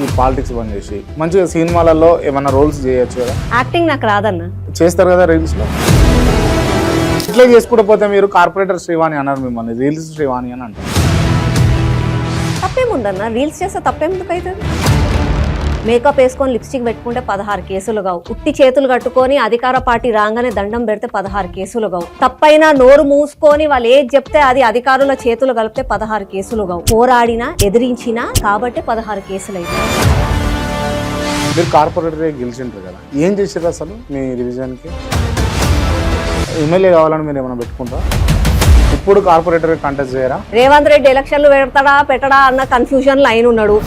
ఈ పాలిటిక్స్ బంద్ చేసి మంచిగా సినిమాలలో ఏమైనా రోల్స్ చేయొచ్చు కదా. యాక్టింగ్ నాకు రాదన్న. చేస్తారు కదా రీల్స్ లో. ఇట్లా చేసుకుంటూ పోతే మీరు కార్పొరేటర్ శ్రీవాణి అన్నారు, మిమ్మల్ని రీల్స్ శ్రీవాణి అని అంటారు. తప్పేముందన్న, రీల్స్ చేస్తే తప్పేందుకు అవుతుంది? మేకప్ వేసుకొని లిప్స్టిక్ పెట్టుకుంటే 16 కేసులు కావు. ఉట్టి చేతులు కట్టుకొని అధికార పార్టీ రాగానే దండం పెడితే 16 కేసులు కావు. తప్పైనా నోరు మూసుకొని వాళ్ళు ఏది చెప్తే అది అధికారుల చేతులు కలిపితే 16 కేసులు కావు. పోరాడినా ఎదిరించినా కాబట్టి 16 కేసులు అయితే. మీరు కార్పొరేటరే గెలిచింటారు కదా, ఏం చేసారు అసలు మీ డివిజన్కి? ఎమ్మెల్యే కావాలని మీరు ఏమైనా పెట్టుకుంటారా? ఇప్పుడు కార్పొరేటర్ కంటెస్ట్ చేయరా? రేవంత్ రెడ్డి ఎలక్షన్లు పెట్టడా అన్న కన్ఫ్యూజన్ లైన్ ఉన్నాడు.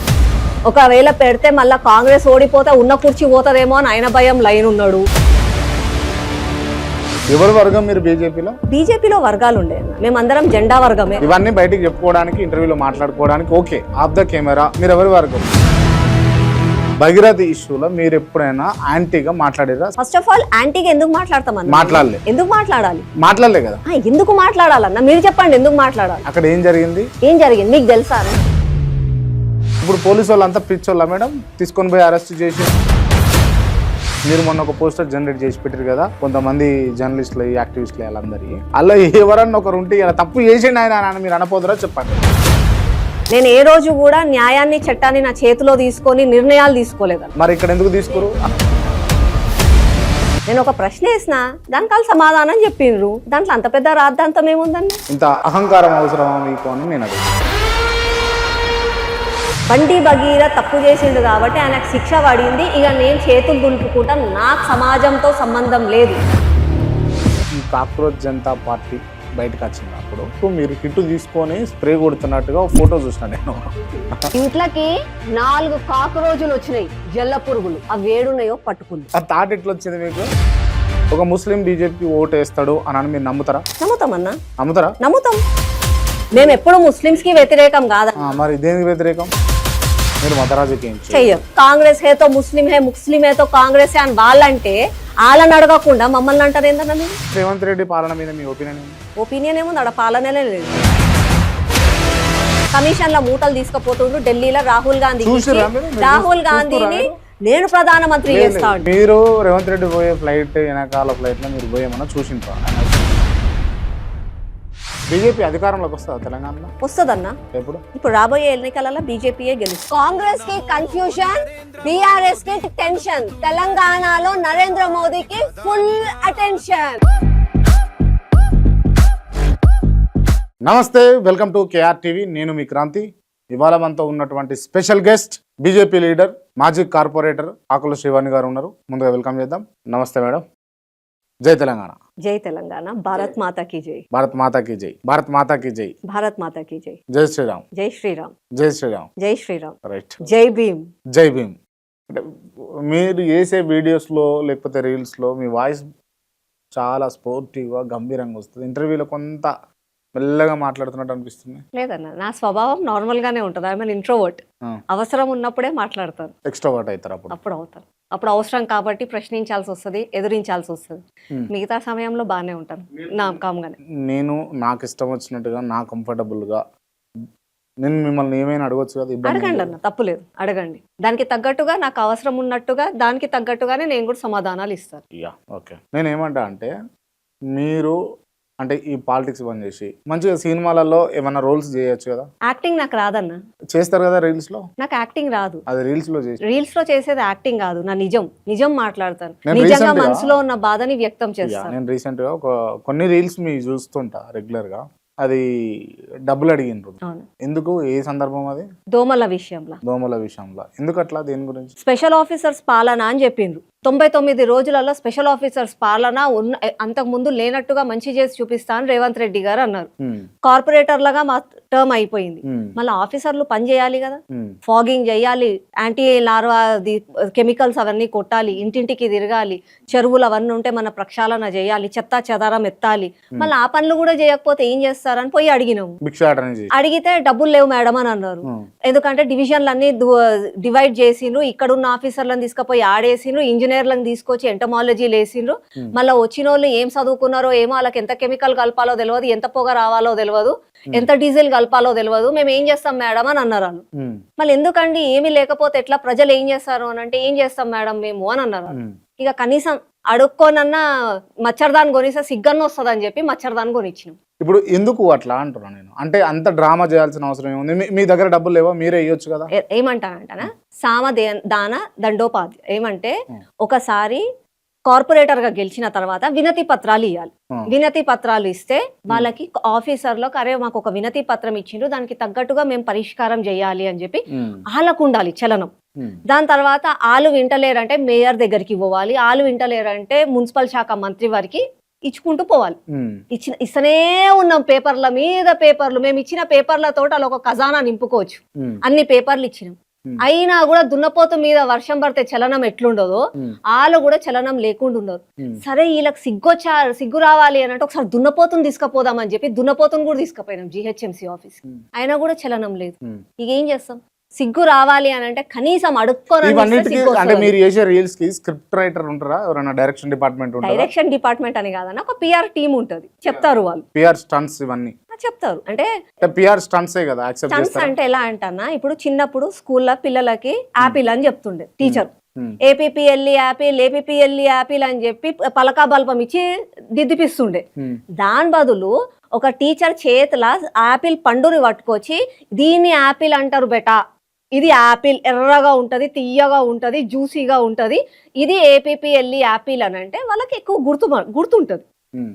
ఒకవేళ పెడితే మళ్ళీ కాంగ్రెస్ ఓడిపోతే ఉన్న కుర్చీ పోతుందేమో అని ఆయన భయం లైన్ ఉన్నాడు. ఎవరి వర్గం మీరు బీజేపీలో? బీజేపీలో వర్గాలు ఉండే, మేమందరం జెండా వర్గమే. ఇవన్నీ బయటికి చెప్పుకోవడానికి, ఇంటర్వ్యూలో మాట్లాడుకోవడానికి ఓకే. ఆఫ్ ద కెమెరా మీరు ఎవరి వర్గం? భగీరథ ఇష్యూలో మీరు ఎప్పుడైనా యాంటీగా మాట్లాడారా? ఫస్ట్ ఆఫ్ ఆల్ యాంటీగా ఎందుకు మాట్లాడతామన్నా? మాట్లాడలే. ఎందుకు మాట్లాడాలి? మాట్లాడలే కదా. ఎందుకు మాట్లాడాలన్నా మీరు చెప్పండి, ఎందుకు మాట్లాడాలి? అక్కడ ఏం జరిగింది మీకు తెలుసా? ఇప్పుడు పోలీసు వాళ్ళు అంతా పిచ్చోళ్ళ మేడం, తీసుకొని పోయి అరెస్ట్ చేసి మీరు మొన్న ఒక పోస్టర్ జనరేట్ చేసి పెట్టారు కదా, కొంతమంది జర్నలిస్టులు యాక్టివిస్టులు వాళ్ళందరికీ. అలా ఎవరన్నా ఒకరు ఉంటే ఇలా తప్పు చేసిండు ఆయన మీరు అనపోదురా చెప్పండి. నేను ఏ రోజు కూడా న్యాయాన్ని చట్టాన్ని నా చేతిలో తీసుకొని నిర్ణయాలు తీసుకోలేదు. మరి ఇక్కడ ఎందుకు తీసుకోరు? నేను ఒక ప్రశ్న వేసిన దానికి వాళ్ళు సమాధానం చెప్పిండ్రు. దాంట్లో అంత పెద్ద రాద్ధాంతం ఏముందండి? ఇంత అహంకారం అవసరమా మీకు అని నేను అడుగుతాను. బండి బగీర తప్పు చేసిండు కాబట్టి ఆయనకు శిక్ష పడింది. ఇక నేను చేతులు దులుపుకుంటా, నాకు సమాజంతో సంబంధం లేదు. ఈ కాక్రోచ్ జనతా పార్టీ బయటకు వచ్చినప్పుడు మీరు హిట్ తీసుకొని స్ప్రే కొడుతున్నట్టుగా ఫోటో చూసిన నేను. ఇంట్లోకి 4 కాక్రోజులు వచ్చినాయి, జల్ల పురుగులు. అవి ఏడున్నాయో పట్టుకుంది. ఆ థాట్ ఎట్లా వచ్చింది మీకు? ఒక ముస్లిం బీజేపీ ఓటు వేస్తాడు అని మీరు నమ్ముతారా? నమ్ముతామన్నా. నమ్ముతారా? నమ్ముతాం. మేము ఎప్పుడు ముస్లింస్ కి వ్యతిరేకం కాదా. మరి దేనికి వ్యతిరేకం? మీరు మత రాజకీయం చెయ్యం. కాంగ్రెస్ హేతో ముస్లిం హే, ముస్లిం హేతో కాంగ్రెస్ అని వాళ్ళంటే వాళ్ళని అడగకుండా మమ్మల్ని అంటారు ఏంటన్నా మీరు? రేవంత్ రెడ్డి పాలన మీద మీ ఒపీనియన్ ఏంటి? ఒపీనియన్ ఏముంది, ఆడ పాలనలే లేదు. కమిషన్ల మూటలు తీసుకుపోతుండ్రు ఢిల్లీలో. రాహుల్ గాంధీని నేను ప్రధానమంత్రి చేస్తాను. మీరు రేవంత్ రెడ్డి పోయే ఫ్లైట్ వెనకాల ఫ్లైట్ లో మీరు పోయేమన్నా చూసింటారు? బీజేపీ అధికారంలోకి వస్తుందా తెలంగాణలో? వస్తుందన్నా. ఇప్పుడు రాబోయే ఎన్నికలలో బీజేపీయే గెలుస్తుంది. కాంగ్రెస్ కి కన్ఫ్యూజన్, బీఆర్ఎస్ కి టెన్షన్, తెలంగాణలో నరేంద్ర మోదీకి ఫుల్ అటెన్షన్. నమస్తే, వెల్కమ్ టు కేఆర్ టీవీ. నేను మీ క్రాంతి. ఇవాళ మనతో ఉన్నటువంటి స్పెషల్ గెస్ట్ బీజేపీ లీడర్, మాజీ కార్పొరేటర్ ఆకుల శ్రీవాణి గారు ఉన్నారు. ముందుగా వెల్కమ్ చేద్దాం. నమస్తే మేడం. జై తెలంగాణ. జై తెలంగాణ. భారత్ మాతా కీ జై. భారత్ మాతా కీ జై. భారత్ మాతా కీ జై. భారత్ మాతా కీ జై. జై శ్రీరామ్. జై శ్రీరామ్. జై శ్రీరామ్. జై శ్రీరామ్. రైట్. జై భీమ్. జై భీమ్. అంటే మీరు చేసే వీడియోస్లో లేకపోతే రీల్స్లో మీ వాయిస్ చాలా స్పోర్టివ్గా గంభీరంగా వస్తుంది. ఇంటర్వ్యూలో కొంత మెల్లగా మాట్లాడుతున్నట్టు అనిపిస్తుంది. లేదన్న, నా స్వభావం నార్మల్ గానే ఉంటుంది. I mean introvert. అవసరం ఉన్నప్పుడే మాట్లాడతాను. ఎక్స్ట్రోవర్ట్ అవుతారు అప్పుడు అవుతారు. అప్పుడు అవసరం కాబట్టి ప్రశ్నించాల్సి వస్తుంది, ఎదురించాల్సి వస్తుంది. మిగతా సమయంలో బాగానే ఉంటాను, నా కామ్గానే. నేను నాకు ఇష్టం వచ్చినట్టుగా, నా కంఫర్టబుల్గా నేను మిమ్మల్ని ఏమైనా అడగచ్చు కదా? అడగండి అన్న, తప్పులేదు, అడగండి. దానికి తగ్గట్టుగా, నాకు అవసరం ఉన్నట్టుగా, దానికి తగ్గట్టుగానే నేను కూడా సమాధానాలు ఇస్తాను. ఓకే. నేను ఏమంటా అంటే, మీరు అంటే ఈ పాలిటిక్స్ బంద్ చేసి మంచిగా సినిమాలలో ఏమైనా రోల్స్ చేయొచ్చు కదా. యాక్టింగ్ నాకు రాదన్న. చేస్తారు కదా రీల్స్ లో. నాకు యాక్టింగ్ రాదు. అది రీల్స్ లో చేసేది యాక్టింగ్ కాదు. నా నిజం మాట్లాడతాను. నిజంగా మనసులో ఉన్న బాధని వ్యక్తం చేస్తాను. నేను రీసెంట్ గా కొన్ని రీల్స్ మీ చూస్తుంటా రెగ్యులర్ గా. అది డబ్బులు అడిగినరు. ఎందుకు? ఏ సందర్భం అది? దోమల విషయంలో. ఎందుకు అట్లా? దేని గురించి? స్పెషల్ ఆఫీసర్స్ పాలన అని చెప్పిండ్రు. 99 రోజులలో స్పెషల్ ఆఫీసర్స్ పాలన అంతకు ముందు లేనట్టుగా మంచి చేసి చూపిస్తాను రేవంత్ రెడ్డి గారు అన్నారు. కార్పొరేటర్లుగా మా టర్మ్ అయిపోయింది. మళ్ళీ ఆఫీసర్లు పని చేయాలి కదా, ఫాగింగ్ చేయాలి, యాంటీ లార్వా కెమికల్స్ అవన్నీ కొట్టాలి, ఇంటింటికి తిరగాలి, చెరువులు అవన్నీ ఉంటే మన ప్రక్షాళన చేయాలి, చెత్త చెదారం ఎత్తాలి. మళ్ళీ ఆ పనులు కూడా చేయకపోతే ఏం చేస్తారని పోయి అడిగినాము. అడిగితే డబ్బులు లేవు మేడం అని అన్నారు. ఎందుకంటే డివిజన్లన్నీ డివైడ్ చేసిండ్రు, ఇక్కడున్న ఆఫీసర్లను తీసుకుపోయి ఆడేసిండ్రు, ఇంజనీర్ ఇంజనీర్లను తీసుకొచ్చి ఎంటమాలజీ లేసిండ్రు. మళ్ళీ వచ్చిన వాళ్ళు ఏం చదువుకున్నారో ఏమో, వాళ్ళకి ఎంత కెమికల్ కలపాలో తెలియదు, ఎంత పొగ రావాలో తెలియదు, ఎంత డీజిల్ కలపాలో తెలియదు, మేము ఏం చేస్తాం మేడం అని అన్నారు వాళ్ళు. మళ్ళీ ఎందుకండి ఏమీ లేకపోతే ఎట్లా, ప్రజలు ఏం చేస్తారు అని అంటే, ఏం చేస్తాం మేడం మేము అని అన్నారు. ఇక కనీసం అడుక్కోనన్నా మచ్చర్దాన్ని కొనిస్తే సిగ్గన్న వస్తుంది అని చెప్పి మచ్చర్దాన్ని కొనిచ్చినాం. ఇప్పుడు ఎందుకు అట్లా అంటున్నాను నేను, అంటే అంత డ్రామా చేయాల్సిన అవసరం ఏముంది? మీ దగ్గర డబ్బులు లేవా, మీరే ఇవ్వచ్చు కదా. ఏమంటానంటానా, దాన దండోపాధి. ఏమంటే ఒకసారి కార్పొరేటర్ గా గెలిచిన తర్వాత వినతి పత్రాలు ఇవ్వాలి. వినతి పత్రాలు ఇస్తే వాళ్ళకి ఆఫీసర్లకు, అరే మాకు ఒక వినతి పత్రం ఇచ్చిండ్రు, దానికి తగ్గట్టుగా మేము పరిష్కారం చేయాలి అని చెప్పి వాళ్ళకు ఉండాలి చలనం. దాని తర్వాత వాళ్ళు వింటలేరంటే మేయర్ దగ్గరికి పోవాలి, వాళ్ళు వింటలేరంటే మున్సిపల్ శాఖ మంత్రి వారికి ఇచ్చుకుంటూ పోవాలి. ఇస్తనే ఉన్నాం పేపర్ల మీద పేపర్లు. మేము ఇచ్చిన పేపర్లతో అలా ఒక ఖజానా నింపుకోవచ్చు. అన్ని పేపర్లు ఇచ్చినాం. అయినా కూడా దున్నపోతు మీద వర్షం పడితే చలనం ఎట్లుండదో వాళ్ళు కూడా చలనం లేకుండా ఉండదు. సరే వీళ్ళకి సిగ్గు రావాలి అని అంటే ఒకసారి దున్నపోతుని తీసుకుపోదామని చెప్పి దున్నపోతుని కూడా తీసుకుపోయినాం జిహెచ్ఎంసీ ఆఫీస్. అయినా కూడా చలనం లేదు. ఇక ఏం చేస్తాం, సిగ్గు రావాలి అని అంటే కనీసం అంటే మీరు చేసే రీల్స్ కి స్క్రిప్ట్ రైటర్ ఉంటారా, ఎవరైనా డైరెక్షన్ డిపార్ట్మెంట్ ఉంటారా? డైరెక్షన్ డిపార్ట్మెంట్ అని కాదన్న, ఒక పిఆర్ టీమ్ ఉంటది, చెప్తారు వాళ్ళు. పిఆర్ స్టంట్స్ ఇవన్నీ చెప్తారు. అంటే పిఆర్ స్టంట్స్ కదా యాక్సెప్ట్ చేస్తారు. స్టంట్స్ అంటే ఎలా అంటన్నా, ఇప్పుడు చిన్నప్పుడు స్కూల్లో పిల్లలకి యాపిల్ అని చెప్తుండే teacher. APPLE Apple, APPLE Apple అని చెప్పి పలకా బల్పం ఇచ్చి దిద్దిపిస్తుండే. దాని బదులు ఒక టీచర్ చేతిలో యాపిల్ పండుని పట్టుకొచ్చి, దీన్ని యాపిల్ అంటారు బెటా, ఇది యాపిల్ ఎర్రగా ఉంటది, తీయగా ఉంటది, జ్యూసీగా ఉంటది, ఇది ఏపీపీఎల్ఈ యాపిల్ అని అంటే వాళ్ళకి ఎక్కువ గుర్తుంటది.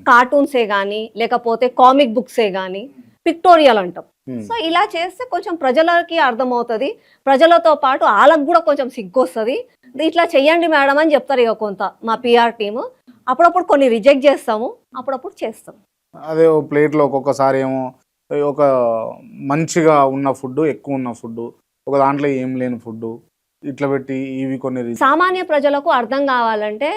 కార్టూన్సే గానీ లేకపోతే కామిక్ బుక్సే గానీ పిక్టోరియల్ అంటాం. సో ఇలా చేస్తే కొంచెం ప్రజలకి అర్థమవుతుంది, ప్రజలతో పాటు వాళ్ళకు కూడా కొంచెం సిగ్గొస్తుంది. ఇట్లా చెయ్యండి మేడం అని చెప్తారు ఇక కొంత మా పిఆర్ టీము. అప్పుడప్పుడు కొన్ని రిజెక్ట్ చేస్తాము, అప్పుడప్పుడు చేస్తాం. అదే ప్లేట్లో ఒక్కొక్కసారి ఏమో ఒక మంచిగా ఉన్న ఫుడ్, ఎక్కువ ఉన్న ఫుడ్, ఒక దాంట్లో ఏం లేని ఫుడ్, ఇట్లా పెట్టి ఇవి కొన్ని. సామాన్య ప్రజలకు అర్థం కావాలంటే,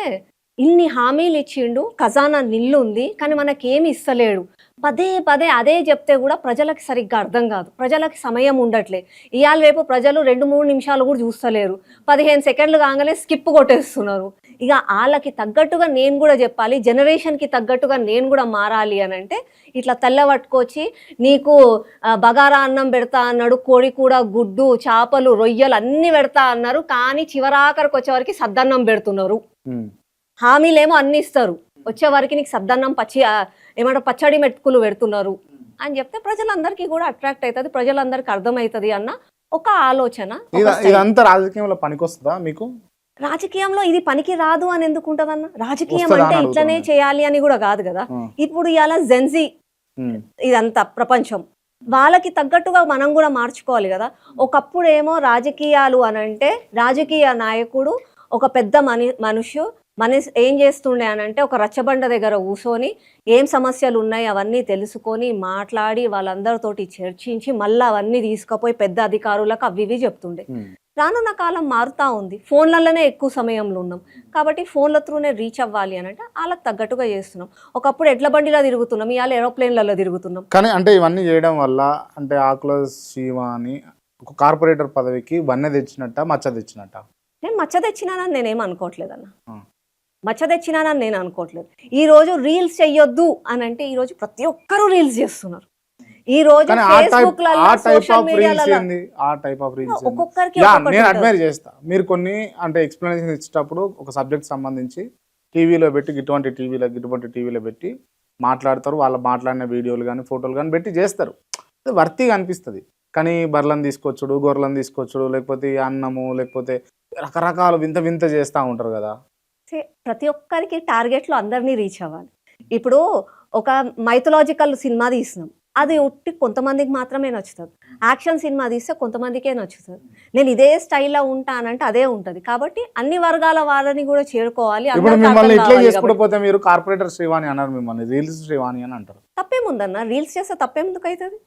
ఇన్ని హామీలు ఇచ్చిండు, ఖజానా నిల్లు ఉంది, కానీ మనకేమి ఇస్తలేడు. పదే పదే అదే చెప్తే కూడా ప్రజలకు సరిగ్గా అర్థం కాదు, ప్రజలకి సమయం ఉండట్లే. ఇవాళ రేపు ప్రజలు 2-3 నిమిషాలు కూడా చూస్తలేరు, 15 సెకండ్లు కాగానే స్కిప్ కొట్టేస్తున్నారు. ఇక వాళ్ళకి తగ్గట్టుగా నేను కూడా చెప్పాలి, జనరేషన్కి తగ్గట్టుగా నేను కూడా మారాలి అని అంటే ఇట్లా తెల్లబట్టుకొచ్చి నీకు బగారా అన్నం పెడతా అన్నాడు, కోడి కూడా, గుడ్డు, చేపలు, రొయ్యలు అన్ని పెడతా అన్నారు, కానీ చివరాఖరికి వచ్చేవారికి సద్దన్నం పెడుతున్నారు. హామీలేమో అన్ని ఇస్తారు, వచ్చేవారికి నీకు సద్దన్నం పచ్చడి మెతుకులు పెడుతున్నారు అని చెప్తే ప్రజలందరికీ కూడా అట్రాక్ట్ అవుతుంది, ప్రజలందరికీ అర్థమవుతుంది అన్న ఒక ఆలోచన. ఇదంతా రాజకీయంలో పనికొస్తుందా మీకు? రాజకీయంలో ఇది పనికి రాదు అని ఎందుకు ఉంటదన్న? రాజకీయం అంటే ఇట్లనే చేయాలి అని కూడా కాదు కదా. ఇప్పుడు ఇలా జెన్జీ ఇదంతా ప్రపంచం, వాళ్ళకి తగ్గట్టుగా మనం కూడా మార్చుకోవాలి కదా. ఒకప్పుడు ఏమో రాజకీయాలు అని అంటే రాజకీయ నాయకుడు ఒక పెద్ద మనిషి ఏం చేస్తుండే అని అంటే ఒక రచ్చబండ దగ్గర కూర్చొని ఏం సమస్యలు ఉన్నాయి అవన్నీ తెలుసుకొని మాట్లాడి వాళ్ళందరితోటి చర్చించి మళ్ళీ అవన్నీ తీసుకుపోయి పెద్ద అధికారులకు అవి చెప్తుండే. రానున్న కాలం మారుతా ఉంది, ఫోన్లలోనే ఎక్కువ సమయంలో ఉన్నాం కాబట్టి ఫోన్ల త్రూనే రీచ్ అవ్వాలి అని అంటే వాళ్ళకి తగ్గట్టుగా చేస్తున్నాం. ఒకప్పుడు ఎడ్ల బండిలో తిరుగుతున్నాం, ఇవాళ ఏరోప్లేన్లలో తిరుగుతున్నాం. కానీ అంటే ఇవన్నీ చేయడం వల్ల అంటే ఆకుల శివాని ఒక కార్పొరేటర్ పదవికి వన్నె తెచ్చినట్ట, మచ్చ తెచ్చినట్ట? నేను మచ్చ తెచ్చినానని నేనేం అనుకోవట్లేదన్న, మచ్చ తెచ్చినానని నేను అనుకోవట్లేదు. ఈ రోజు రీల్స్ చెయ్యొద్దు అని అంటే ఈ రోజు ప్రతి ఒక్కరూ రీల్స్ చేస్తున్నారు. ఈ రోజు ఫేస్బుక్ లలో, సోషల్ మీడియాలో ఒక్కొక్కరికి నేను అడ్మైర్ చేస్తా. మీరు కొన్ని అంటే ఎక్స్ప్లెనేషన్ ఇచ్చేటప్పుడు ఒక సబ్జెక్ట్ సంబంధించి టీవీలో పెట్టి ఇటువంటి టీవీలో పెట్టి మాట్లాడతారు, వాళ్ళు మాట్లాడిన వీడియోలు కానీ ఫోటోలు కానీ పెట్టి చేస్తారు, వర్తిగా అనిపిస్తుంది. కానీ బర్రెలను తీసుకొచ్చుడు, గొర్రెలను తీసుకొచ్చుడు, లేకపోతే అన్నము, లేకపోతే రకరకాల వింత చేస్తూ ఉంటారు కదా. ప్రతి ఒక్కరికి టార్గెట్లో అందరినీ రీచ్ అవ్వాలి. ఇప్పుడు ఒక మైథలాజికల్ సినిమా తీసినాం, అది ఉట్టి కొంతమందికి మాత్రమే నచ్చుతుంది. యాక్షన్ సినిమా తీస్తే కొంతమందికే నచ్చుతుంది. నేను ఇదే స్టైల్లో ఉంటానంటే అదే ఉంటుంది. కాబట్టి అన్ని వర్గాల వాళ్ళని కూడా చేరుకోవాలి. మీరు కార్పొరేటర్ శ్రీవాణి అన్నారు, మిమ్మల్ని రీల్స్ శ్రీవాణి అని అంటారు. తప్పేముందన్న, రీల్స్ చేస్తే తప్పేందుకు అవుతుంది?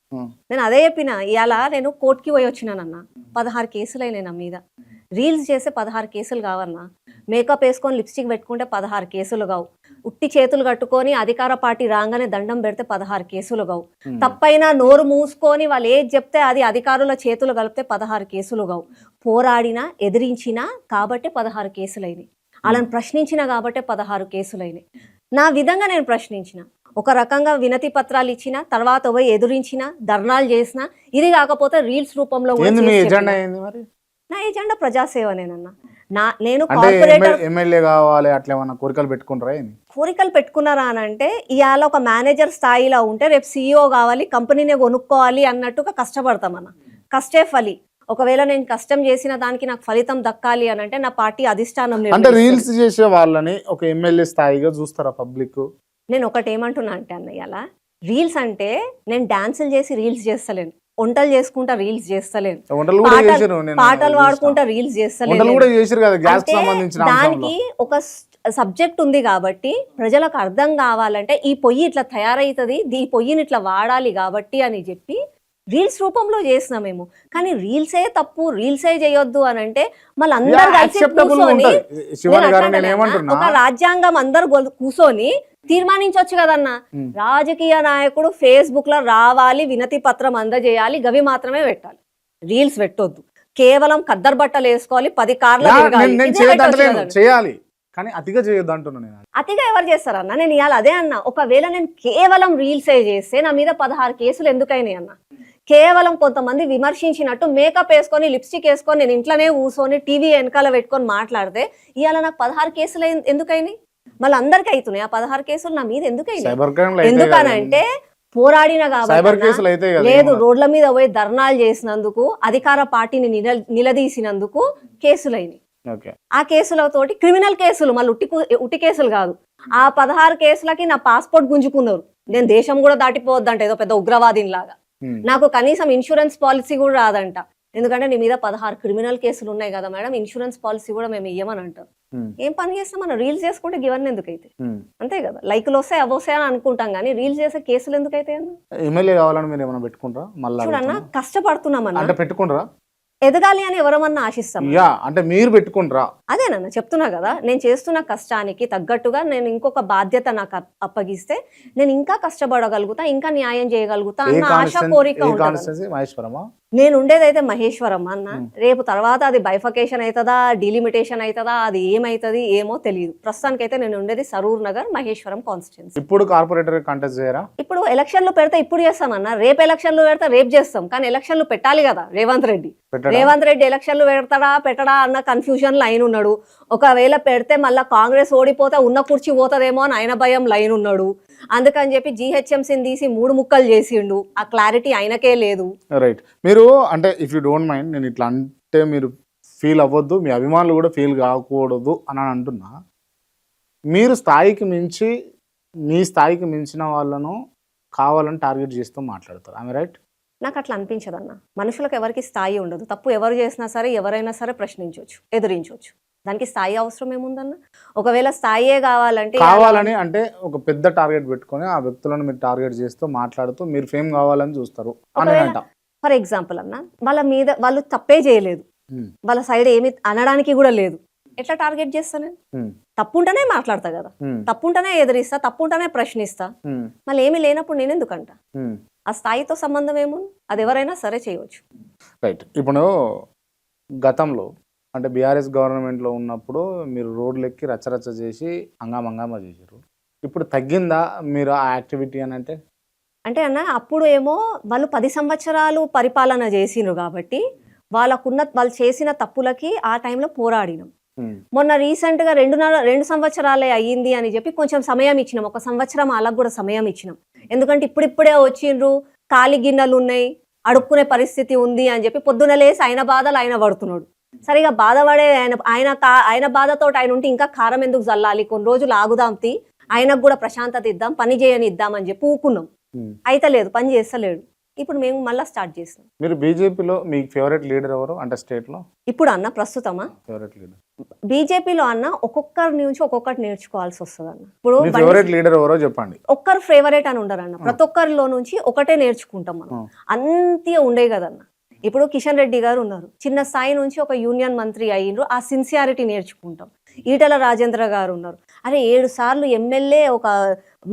నేను అదే చెప్పిన, ఇవాళ నేను కోర్టుకి పోయి వచ్చినానన్న, 16 కేసులు అయినాయి నా మీద. రీల్స్ చేస్తే 16 కేసులు కావన్నా, మేకప్ వేసుకొని లిప్స్టిక్ పెట్టుకుంటే 16 కేసులు కావు, ఉట్టి చేతులు కట్టుకొని అధికార పార్టీ రాగానే దండం పెడితే 16 కేసులు కావు, తప్పైనా నోరు మూసుకొని వాళ్ళు ఏది చెప్తే అది అధికారుల చేతులు కలిపితే 16 కేసులు కావు, పోరాడినా ఎదిరించినా కాబట్టి 16 కేసులు అయినాయి. వాళ్ళని ప్రశ్నించిన కాబట్టే 16 కేసులైనాయి. నా విధంగా నేను ప్రశ్నించిన, ఒక రకంగా వినతి పత్రాలు ఇచ్చిన, తర్వాత పోయి ఎదురించిన, ధర్నాలు చేసిన, ఇది కాకపోతే రీల్స్ రూపంలో కూడా ఏంది మీ చేసి ఎజెండా చెప్పిన. ఏంది మరి? నా ఎజెండా ప్రజాసేవనేనన్నా. నేను అంటే కార్పొరేటర్ ఎమ్మెల్యే కావాలి అట్లా ఏమన్నా కోరికలు పెట్టుకుంటారా ఏంది? కోరికలు పెట్టుకున్నారా అని అంటే, ఇవాళ ఒక మేనేజర్ స్థాయిలో ఉంటే రేపు CEO కావాలి, కంపెనీనే కొనుక్కోవాలి అన్నట్టుగా కష్టపడతామన్న. కష్టే ఫలి. ఒకవేళ నేను కష్టం చేసిన దానికి నాకు ఫలితం దక్కాలి అని అంటే నా పార్టీ అధిష్టానం అంటే నిర్ణయిస్తుంది. రీల్స్ చేసే వాళ్ళని ఒక ఎమ్మెల్యే స్థాయిగా చూస్తారా పబ్లిక్? నేను ఒకటి ఏమంటున్నా అంటే అన్నయ్య, అలా రీల్స్ అంటే నేను డాన్సులు చేసి రీల్స్ చేస్తలేను, వంటలు చేసుకుంటా రీల్స్ చేస్తలేను, వంటలు కూడా చేశారు, నేను పాటలు చూసిన. పాడుకుంటా రీల్స్ వంటలు చేస్తలేను. కూడా చేశారు కదా గ్యాస్ కి అంటే సంబంధించిన అంశంలో. దానికి ఒక సబ్జెక్ట్ ఉంది కాబట్టి ప్రజలకు అర్థం కావాలంటే ఈ పొయ్యి ఇట్లా తయారవుతుంది, ఈ పొయ్యిని ఇట్లా వాడాలి కాబట్టి అని చెప్పి రీల్స్ రూపంలో చేసినా మేము. కానీ రీల్సే తప్పు, రీల్సే చేయొద్దు అని అంటే మళ్ళీ అందరు Yeah, కలిసి acceptable కూర్చొని, ఉంటది. శివాని నేను గారు అట్లా నేను ఏమంటున్నా, ఒక రాజ్యాంగం అందరు కూర్చొని తీర్మానించవచ్చు కదన్నా. రాజకీయ నాయకుడు ఫేస్బుక్ లో రావాలి, వినతి పత్రం అందజేయాలి, గవి మాత్రమే పెట్టాలి, రీల్స్ పెట్టొద్దు. కేవలం ఖద్దరు బట్టలు వేసుకోవాలి, 10 కార్లు Yeah, తిరగాలి, నేను ఇదే పెట్టొచ్చు చేయదంటలేను, కదన్నా. చేయాలి కానీ అతిగా చేయొద్దు అంటున్నా నేను. అతిగా ఎవరు చేస్తారన్న? నేను ఇవాళ అదే అన్నా, ఒకవేళ నేను కేవలం రీల్సే చేస్తే నా మీద 16 కేసులు ఎందుకైనాయి అన్న? కేవలం కొంతమంది విమర్శించినట్టు మేకప్ వేసుకొని, లిప్స్టిక్ వేసుకొని, నేను ఇంట్లోనే కూర్చొని టీవీ వెనకాల పెట్టుకొని మాట్లాడితే ఇవాళ నాకు 16 కేసులు ఎందుకైనాయి? మళ్ళీ అందరికి అవుతున్నాయి ఆ 16 కేసులు నా మీద ఎందుకైనాయి? సైబర్ క్రైమ్ ఎందుకనంటే పోరాడిన సైబర్ కేసులు కాబట్టి అయితే కదా. లేదు, రోడ్ల మీద పోయి ధర్నాలు చేసినందుకు, అధికార పార్టీని నిలదీసినందుకు కేసులైనవి. ఓకే. ఆ కేసులతోటి క్రిమినల్ కేసులు, మళ్ళీ ఉట్టి కేసులు కాదు. ఆ 16 కేసులకి నా పాస్పోర్ట్ గుంజుకున్నారు. నేను దేశం కూడా దాటిపోవద్దంట, ఏదో పెద్ద ఉగ్రవాదిని లాగా. నాకు కనీసం ఇన్సూరెన్స్ పాలసీ కూడా రాదంట. ఎందుకంటే నీ మీద 16 క్రిమినల్ కేసులు ఉన్నాయి కదా మేడం, ఇన్సూరెన్స్ పాలసీ కూడా మేము ఇయ్యమని అంటారు. ఏం పని చేస్తాం మనం? రీల్స్ చేసుకుంటే గివన్నీ ఎందుకైతే? అంతే కదా, లైక్లు వస్తాయి అవొస్తాయి అని అనుకుంటాం, కానీ రీల్స్ చేసే కేసులు ఎందుకైతే అన్న? ఎమ్మెల్యే కావాలని మీరు ఏమైనా పెట్టుకుంటారా? మళ్ళీ చూడన్నా, కష్టపడుతున్నామన్నా, అంటే పెట్టుకుంటారా? ఎదగాలి అని ఎవరమన్నా ఆశిస్తాం. యా, అంటే మీరు పెట్టుకుంటారా? అదేనన్న చెప్తున్నా కదా, నేను చేస్తున్న కష్టానికి తగ్గట్టుగా నేను ఇంకొక బాధ్యత నాకు అప్పగిస్తే నేను ఇంకా కష్టపడగలుగుతా, ఇంకా న్యాయం చేయగలుగుతా అన్న ఆశ, కోరిక ఉంటుంది. మహేశ్వరమా? నేను ఉండేదైతే మహేశ్వరం అన్న. రేపు తర్వాత అది బైఫకేషన్ అవుతుందా, డిలిమిటేషన్ అవుతుందా, అది ఏమైతుంది ఏమో తెలియదు. ప్రస్తుతానికైతే నేను ఉండేది సరూర్ నగర్ మహేశ్వరం కాన్స్టిట్యున్సీ. ఇప్పుడు కార్పొరేటర్ కంటెస్ట్ చేయరా? ఇప్పుడు ఎలక్షన్లు పెడితే ఇప్పుడు చేస్తామన్నా, రేపు ఎలక్షన్లు పెడితే రేపు చేస్తాం, కానీ ఎలక్షన్లు పెట్టాలి కదా రేవంత్ రెడ్డి. ఎలక్షన్లు పెట్టడా అన్న కన్ఫ్యూజన్ లైన్ ఉన్నాడు. ఒకవేళ పెడితే మళ్ళీ కాంగ్రెస్ ఓడిపోతే ఉన్న కుర్చీ పోతుందేమో అని ఆయన భయం లైన్ ఉన్నాడు. అందుకని చెప్పి GHMCని తీసి 3 ముక్కలు చేసిండు. ఆ క్లారిటీ ఆయనకే లేదు. రైట్. మీరు అంటే ఇఫ్ యూ డోంట్ మైండ్, నేను ఇట్లా అంటే మీరు ఫీల్ అవ్వద్దు, మీ అభిమానులు కూడా ఫీల్ కాకూడదు అని అంటున్నా. మీరు స్థాయికి మించి, మీ స్థాయికి మించిన వాళ్ళను కావాలని టార్గెట్ చేస్తూ మాట్లాడతారు. ఆమె రైట్? నాకు అట్లా అనిపించదు అన్న. మనుషులకు ఎవరికి స్థాయి ఉండదు. తప్పు ఎవరు చేసినా సరే, ఎవరైనా సరే ప్రశ్నించవచ్చు, ఎదిరించవచ్చు. దానికి స్థాయి అవసరం ఏముందన్న? ఒకవేళ స్థాయే కావాలని అంటే ఒక పెద్ద టార్గెట్ పెట్టుకొని ఆ వ్యక్తులను మీరు టార్గెట్ చేస్తూ మాట్లాడుతూ మీరు ఫేమ్ కావాలని చూస్తారు అని అంట. ఫర్ ఎగ్జాంపుల్ అన్న, వాళ్ళ మీద వాళ్ళు తప్పే చేయలేదు, వాళ్ళ సైడ్ ఏమి అనడానికి కూడా లేదు, ఎట్లా టార్గెట్ చేస్తా నేను? తప్పుంటేనే మాట్లాడతా కదా, తప్పుంటేనే ఎదిరిస్తా, తప్పుంటేనే ప్రశ్నిస్తా. మళ్ళీ ఏమీ లేనప్పుడు నేను ఎందుకంట? ఆ స్థాయితో సంబంధం ఏముంది? అది ఎవరైనా సరే చేయవచ్చు. రైట్. ఇప్పుడు గతంలో అంటే బీఆర్ఎస్ గవర్నమెంట్లో ఉన్నప్పుడు మీరు రోడ్లు ఎక్కి రచ్చరచ్చ చేసి హంగామా చేశారు. ఇప్పుడు తగ్గిందా మీరు ఆ యాక్టివిటీ అని అంటే? అంటే అన్న, అప్పుడు ఏమో వాళ్ళు 10 సంవత్సరాలు పరిపాలన చేసినారు కాబట్టి వాళ్ళు చేసిన తప్పులకి ఆ టైంలో పోరాడినాం. మొన్న రీసెంట్ గా 2 సంవత్సరాలే అయ్యింది అని చెప్పి కొంచెం సమయం ఇచ్చినాం. 1 సంవత్సరం వాళ్ళకు కూడా సమయం ఇచ్చినాం. ఎందుకంటే ఇప్పుడిప్పుడే వచ్చిండ్రు, ఖాళీ గిన్నెలు ఉన్నాయి, అడుక్కునే పరిస్థితి ఉంది అని చెప్పి పొద్దున లేసి ఆయన బాధలు ఆయన పడుతున్నాడు. సరిగా బాధపడే ఆయన బాధతో ఆయన ఉంటే ఇంకా కారం ఎందుకు చల్లాలి, కొన్ని రోజులు ఆగుదాంతి, ఆయనకు కూడా ప్రశాంతత ఇద్దాం, పని చేయని ఇద్దాం అని చెప్పి ఊకున్నాం. అయితే లేదు, పని చేస్తలేడు. ఇప్పుడు మేము మళ్ళీ స్టార్ట్ చేస్తాం. మీరు బీజేపీలో మీ ఫేవరెట్ లీడర్ ఎవరు అంటే స్టేట్ లో? ఇప్పుడు అన్న ప్రస్తుతమా ఫేవరెట్ లీడర్ బీజేపీలో అన్న ఒక్కొక్కరి నుంచి ఒక్కొక్కటి నేర్చుకోవాల్సి వస్తుంది అన్న. ఇప్పుడు ఫేవరెట్ లీడర్ ఎవరో చెప్పండి. ఒక్కరు ఫేవరెట్ అని ఉండరు అన్న, ప్రతి ఒక్కరిలో నుంచి ఒకటే నేర్చుకుంటాం మనం. అంతే ఉండే కదన్న. ఇప్పుడు కిషన్ రెడ్డి గారు ఉన్నారు, చిన్న స్థాయి నుంచి ఒక యూనియన్ మంత్రి అయ్యిండ్రు, ఆ సిన్సియారిటీ నేర్చుకుంటాం. ఈటల రాజేంద్ర గారు ఉన్నారు, అరే 7 సార్లు ఎమ్మెల్యే, ఒక